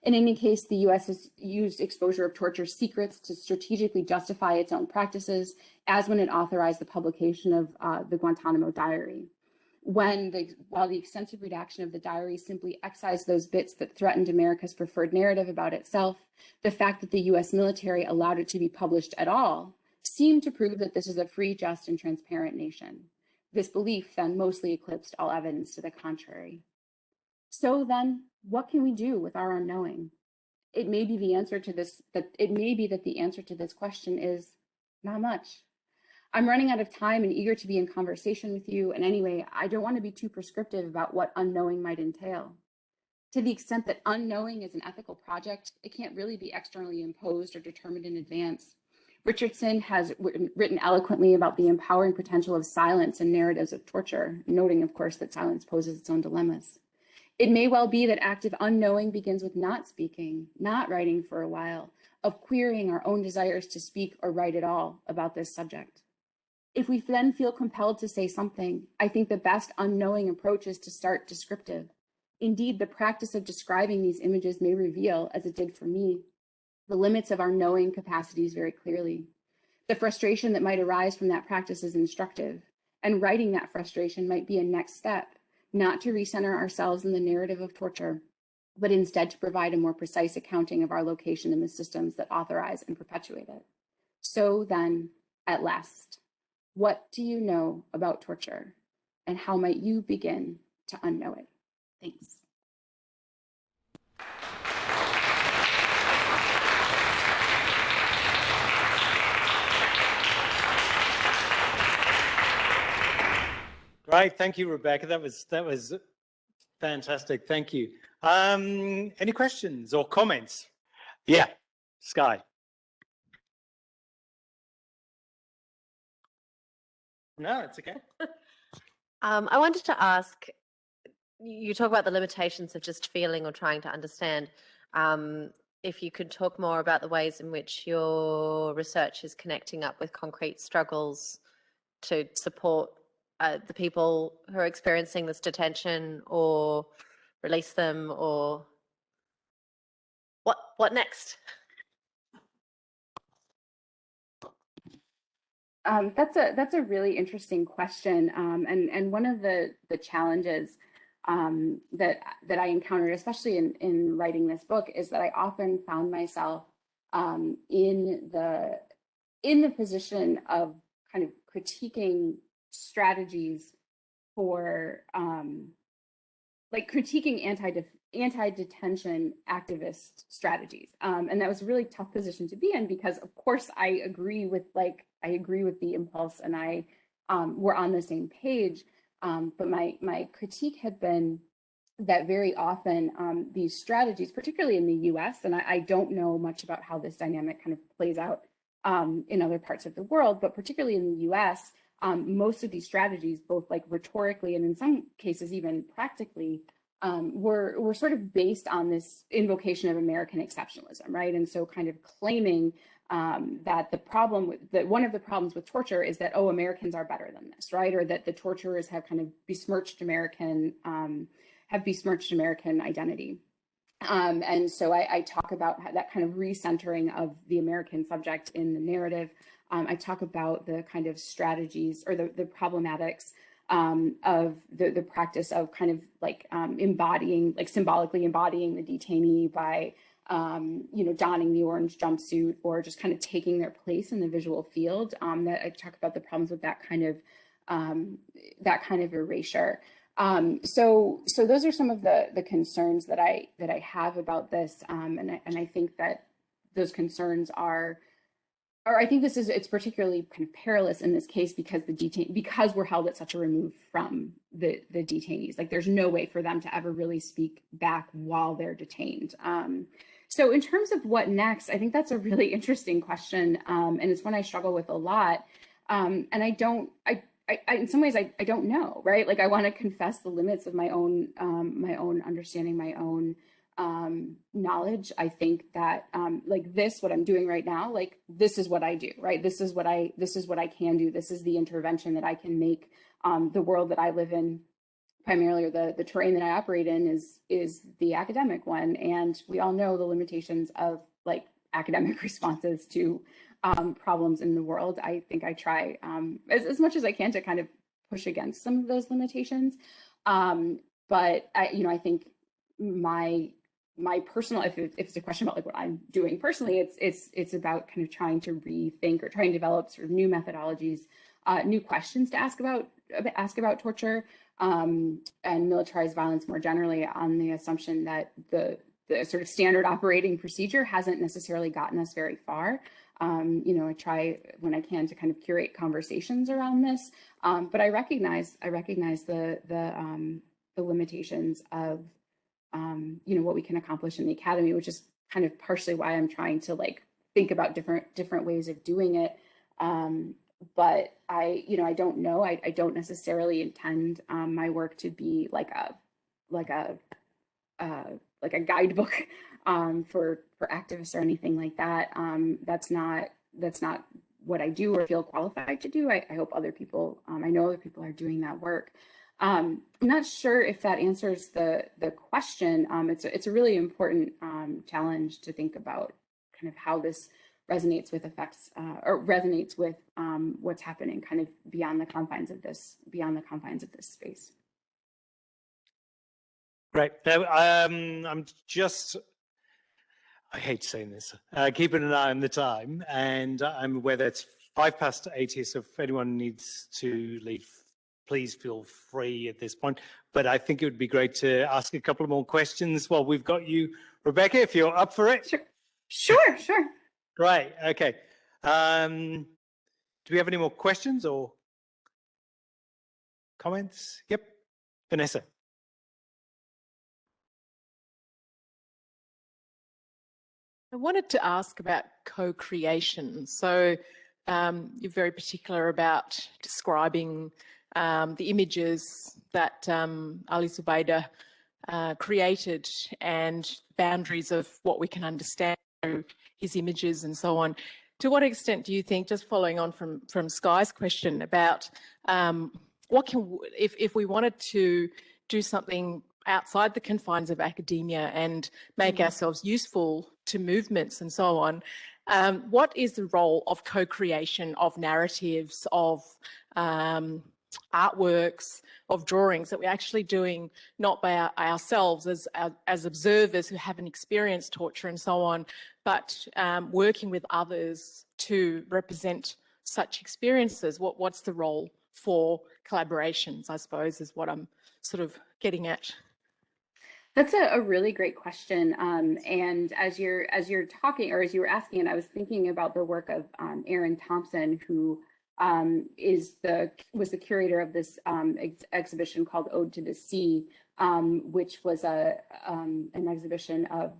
In any case, the US has used exposure of torture secrets to strategically justify its own practices, as when it authorized the publication of the Guantanamo Diary. While the extensive redaction of the diary simply excised those bits that threatened America's preferred narrative about itself, the fact that the US military allowed it to be published at all seemed to prove that this is a free, just, and transparent nation. This belief then mostly eclipsed all evidence to the contrary. So then, what can we do with our unknowing? It may be that the answer to this question is not much. I'm running out of time and eager to be in conversation with you. And anyway, I don't want to be too prescriptive about what unknowing might entail. To the extent that unknowing is an ethical project, it can't really be externally imposed or determined in advance. Richardson has written eloquently about the empowering potential of silence in narratives of torture, noting, of course, that silence poses its own dilemmas. It may well be that active unknowing begins with not speaking, not writing for a while, of querying our own desires to speak or write at all about this subject. If we then feel compelled to say something, I think the best unknowing approach is to start descriptive. Indeed, the practice of describing these images may reveal, as it did for me, the limits of our knowing capacities very clearly. The frustration that might arise from that practice is instructive, and writing that frustration might be a next step, not to recenter ourselves in the narrative of torture, but instead to provide a more precise accounting of our location in the systems that authorize and perpetuate it. So then, at last, what do you know about torture, and how might you begin to unknow it? Thanks. Great, thank you, Rebecca. That was fantastic. Thank you. Any questions or comments? Yeah, Sky. No, it's okay. I wanted to ask, you talk about the limitations of just feeling or trying to understand. If you could talk more about the ways in which your research is connecting up with concrete struggles to support the people who are experiencing this detention, or release them, or what next? That's a really interesting question, and one of the challenges that I encountered, especially in writing this book, is that I often found myself in the position of kind of critiquing strategies for like critiquing anti-detention activist strategies, and that was a really tough position to be in, because of course I agree with the impulse, and we're on the same page, but my critique had been that very often these strategies, particularly in the US, and I don't know much about how this dynamic kind of plays out in other parts of the world, but particularly in the US, most of these strategies, both like rhetorically and in some cases even practically, were sort of based on this invocation of American exceptionalism, right? And so kind of claiming that one of the problems with torture is that, oh, Americans are better than this, right? Or that the torturers have kind of besmirched American identity. And so I talk about that kind of recentering of the American subject in the narrative. I talk about the kind of strategies or the problematics of the practice of kind of like symbolically embodying the detainee by donning the orange jumpsuit, or just kind of taking their place in the visual field. That I talk about the problems with that kind of erasure. So those are some of the concerns that I have about this, and I think that those concerns are. Or I think it's particularly kind of perilous in this case because because we're held at such a remove from the detainees. Like there's no way for them to ever really speak back while they're detained. So in terms of what next, I think that's a really interesting question, and it's one I struggle with a lot. And I in some ways I don't know, right? Like I want to confess the limits of my own understanding, my own knowledge. I think that like what I'm doing right now, like this is what I do, right? This is what I can do. This is the intervention that I can make. The world that I live in, primarily, or the terrain that I operate in, is the academic one, and we all know the limitations of like academic responses to problems in the world. I think I try as much as I can to kind of push against some of those limitations, but I think my personal, if it's a question about like what I'm doing personally, it's about kind of trying to rethink or trying to develop sort of new methodologies, new questions to ask about torture and militarized violence more generally, on the assumption that the sort of standard operating procedure hasn't necessarily gotten us very far. You know, I try when I can to kind of curate conversations around this, but I recognize the limitations of you know, what we can accomplish in the academy, which is kind of partially why I'm trying to like think about different ways of doing it. But you know, I don't know. I don't necessarily intend my work to be like a guidebook for activists or anything like that. That's not what I do or feel qualified to do. I hope other people, I know other people are doing that work. I'm not sure if that answers the question. It's a really important challenge to think about kind of how this resonates with effects or resonates with what's happening kind of beyond the confines of this space. Great. Now, I'm just, I hate saying this, keeping an eye on the time, and I'm aware that it's 8:05, so if anyone needs to leave, please feel free at this point. But I think it would be great to ask a couple more questions while we've got you, Rebecca, if you're up for it. Sure. Great. Okay. Do we have any more questions or comments? Yep. Vanessa. I wanted to ask about co-creation. So you're very particular about describing the images that Ali Zubaida created and boundaries of what we can understand through his images and so on. To what extent do you think, just following on from Sky's question about if we wanted to do something outside the confines of academia and make ourselves useful to movements and so on, what is the role of co-creation, of narratives, of artworks, of drawings that we're actually doing not by ourselves as observers who haven't experienced torture and so on, but working with others to represent such experiences? What's the role for collaborations, I suppose, is what I'm sort of getting at. That's a really great question. And as you're talking, or as you were asking, and I was thinking about the work of Erin Thompson, who was the curator of this exhibition called Ode to the Sea, which was an exhibition of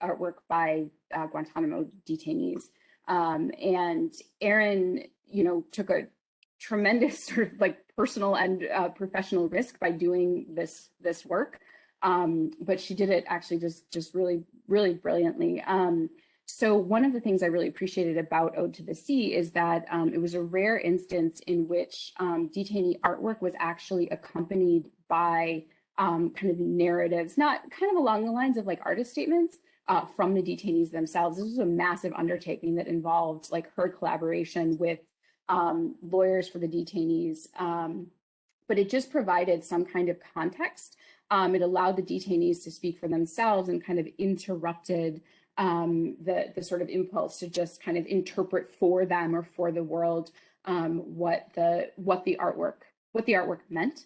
artwork by Guantanamo detainees. And Erin, you know, took a tremendous sort of like personal and professional risk by doing this work. But she did it actually just really, really brilliantly. So one of the things I really appreciated about Ode to the Sea is that it was a rare instance in which detainee artwork was actually accompanied by kind of narratives, not kind of along the lines of like artist statements from the detainees themselves. This was a massive undertaking that involved like her collaboration with lawyers for the detainees, but it just provided some kind of context. It allowed the detainees to speak for themselves and kind of interrupted the sort of impulse to just kind of interpret for them or for the world what the artwork meant.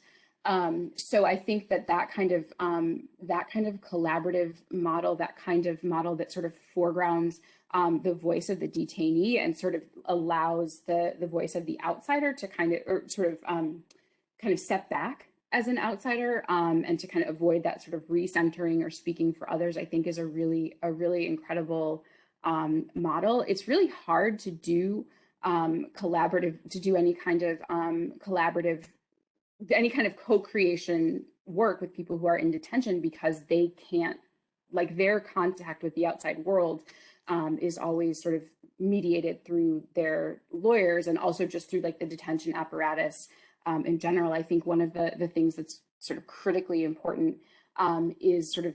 So I think that kind of collaborative model, that kind of model that sort of foregrounds the voice of the detainee and sort of allows the voice of the outsider to kind of step back as an outsider and to kind of avoid that sort of recentering or speaking for others, I think is a really incredible model. It's really hard to do any kind of co-creation work with people who are in detention because they can't, like their contact with the outside world is always sort of mediated through their lawyers and also just through like the detention apparatus. In general, I think one of the things that's sort of critically important is sort of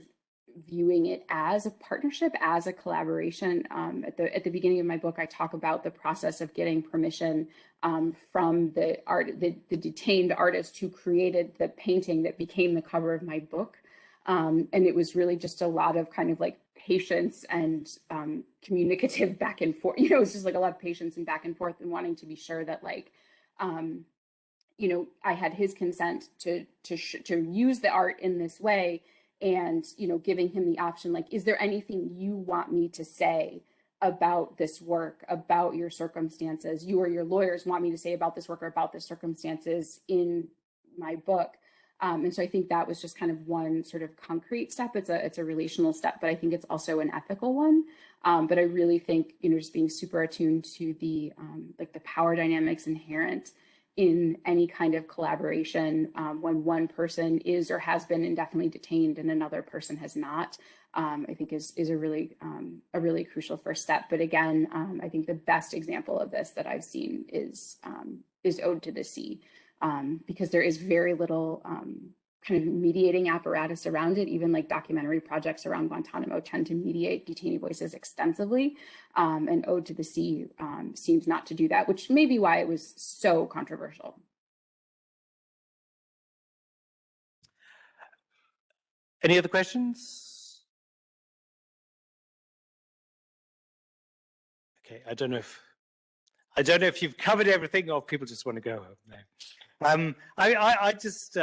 viewing it as a partnership, as a collaboration. At the beginning of my book, I talk about the process of getting permission from the detained artist who created the painting that became the cover of my book. And it was really just a lot of kind of like patience and communicative back and forth. You know, it's just like a lot of patience and back and forth and wanting to be sure that like, you know, I had his consent to use the art in this way, and you know, giving him the option, like, is there anything you want me to say about this work, about your circumstances, you or your lawyers want me to say about this work or about the circumstances in my book. And so I think that was just kind of one sort of concrete step. It's a relational step, but I think it's also an ethical one. But I really think, just being super attuned to the like the power dynamics inherent in any kind of collaboration when one person is or has been indefinitely detained and another person has not, I think is a really crucial first step. But again, I think the best example of this that I've seen is Ode to the Sea, because there is very little kind of mediating apparatus around it. Even like documentary projects around Guantanamo tend to mediate detainee voices extensively, and Ode to the Sea seems not to do that, which may be why it was so controversial. Any other questions? Okay, I don't know if you've covered everything or if people just want to go home now. I just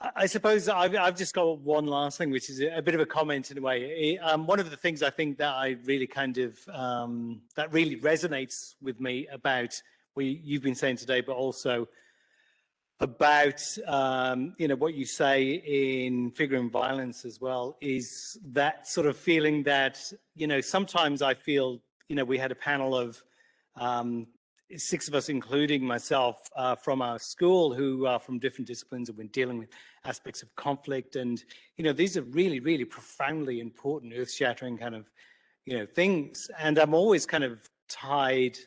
I suppose I've just got one last thing, which is a bit of a comment in a way. One of the things I think that I really kind of that really resonates with me about what you've been saying today, but also about what you say in Figuring Violence as well, is that sort of feeling that sometimes I feel we had a panel of 6 of us, including myself, from our school, who are from different disciplines and been dealing with aspects of conflict, and these are really, really profoundly important, earth-shattering kind of things, and I'm always kind of tied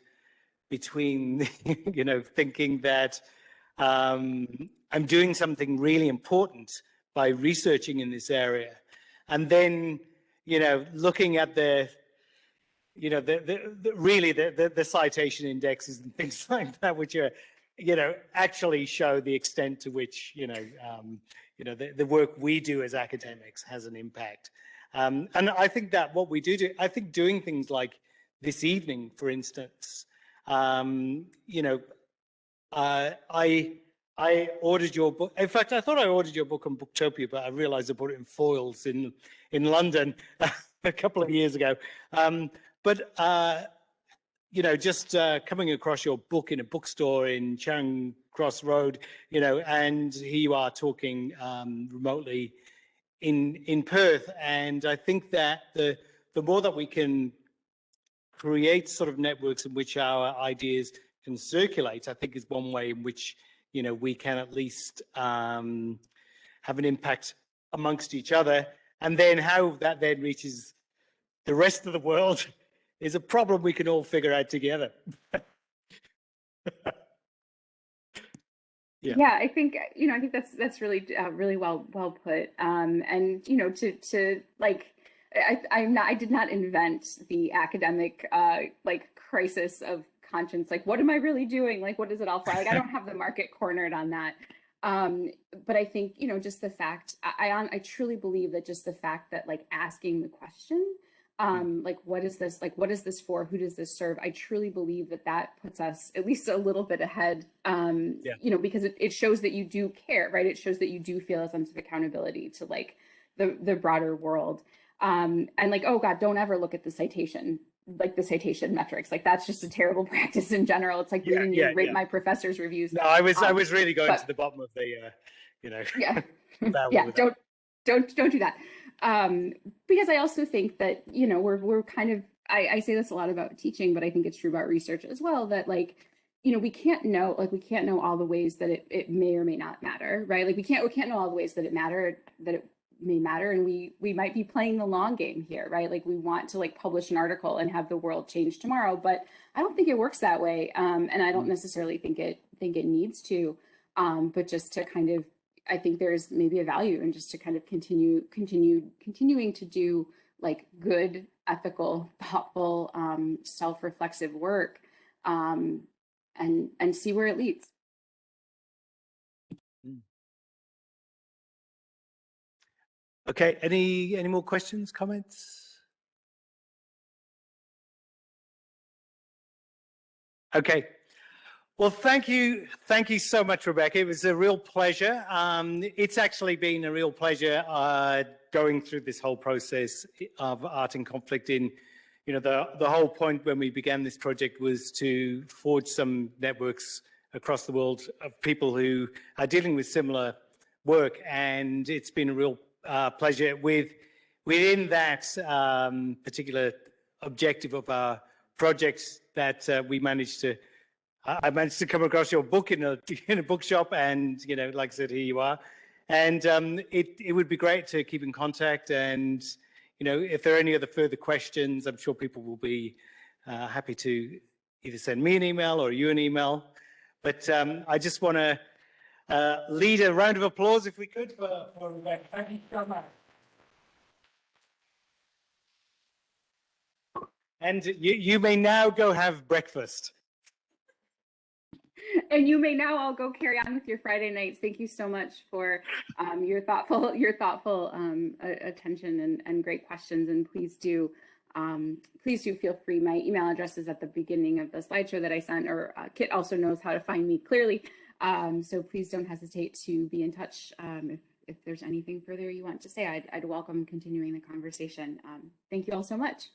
between thinking that I'm doing something really important by researching in this area, and then looking at the citation indexes and things like that, which are actually show the extent to which the work we do as academics has an impact, and I think that what we do, I think doing things like this evening, for instance, I ordered your book. In fact, I thought I ordered your book on Booktopia, but I realized I bought it in foils in London a couple of years ago. But just coming across your book in a bookstore in Charing Cross Road, and here you are talking remotely in Perth. And I think that the more that we can create sort of networks in which our ideas can circulate, I think is one way in which we can at least have an impact amongst each other. And then how that then reaches the rest of the world is a problem we can all figure out together. Yeah, I think that's really really well put. And to like, I did not invent the academic like crisis of conscience. Like, what am I really doing? Like, what is it all for? Like, I don't have the market cornered on that. But I think just the fact, I truly believe that just the fact that like asking the question, like, what is this? Like, what is this for? Who does this serve? I truly believe that puts us at least a little bit ahead, because it shows that you do care, right? It shows that you do feel a sense of accountability to like the broader world. And like, oh God, don't ever look at the citation metrics. Like, that's just a terrible practice in general. It's like reading you rate my professor's reviews. No, I was really going to the bottom of the, yeah, don't do that. Because I also think that, we're kind of, I say this a lot about teaching, but I think it's true about research as well, that like, we can't know all the ways that it may or may not matter, right? Like we can't know all the ways that it may matter. And we might be playing the long game here, right? Like we want to like publish an article and have the world change tomorrow, but I don't think it works that way. And I don't necessarily think it needs to, but just to kind of, I think there's maybe a value in just to kind of continuing to do like good, ethical, thoughtful, self-reflexive work, and see where it leads. Okay, any more questions, comments? Okay. Well, thank you so much, Rebecca. It was a real pleasure. It's actually been a real pleasure going through this whole process of art and conflict. The whole point when we began this project was to forge some networks across the world of people who are dealing with similar work, and it's been a real pleasure. Within that particular objective of our projects, that I managed to come across your book in a bookshop, and like I said, here you are. And it would be great to keep in contact, and if there are any other further questions, I'm sure people will be happy to either send me an email or you an email. But I just want to lead a round of applause, if we could, for Rebecca. Thank you so much. And you may now go have breakfast. And you may now all go carry on with your Friday nights. Thank you so much for your thoughtful attention and great questions. And please do feel free. My email address is at the beginning of the slideshow that I sent, or Kit also knows how to find me clearly. So please don't hesitate to be in touch if there's anything further you want to say. I'd welcome continuing the conversation. Thank you all so much.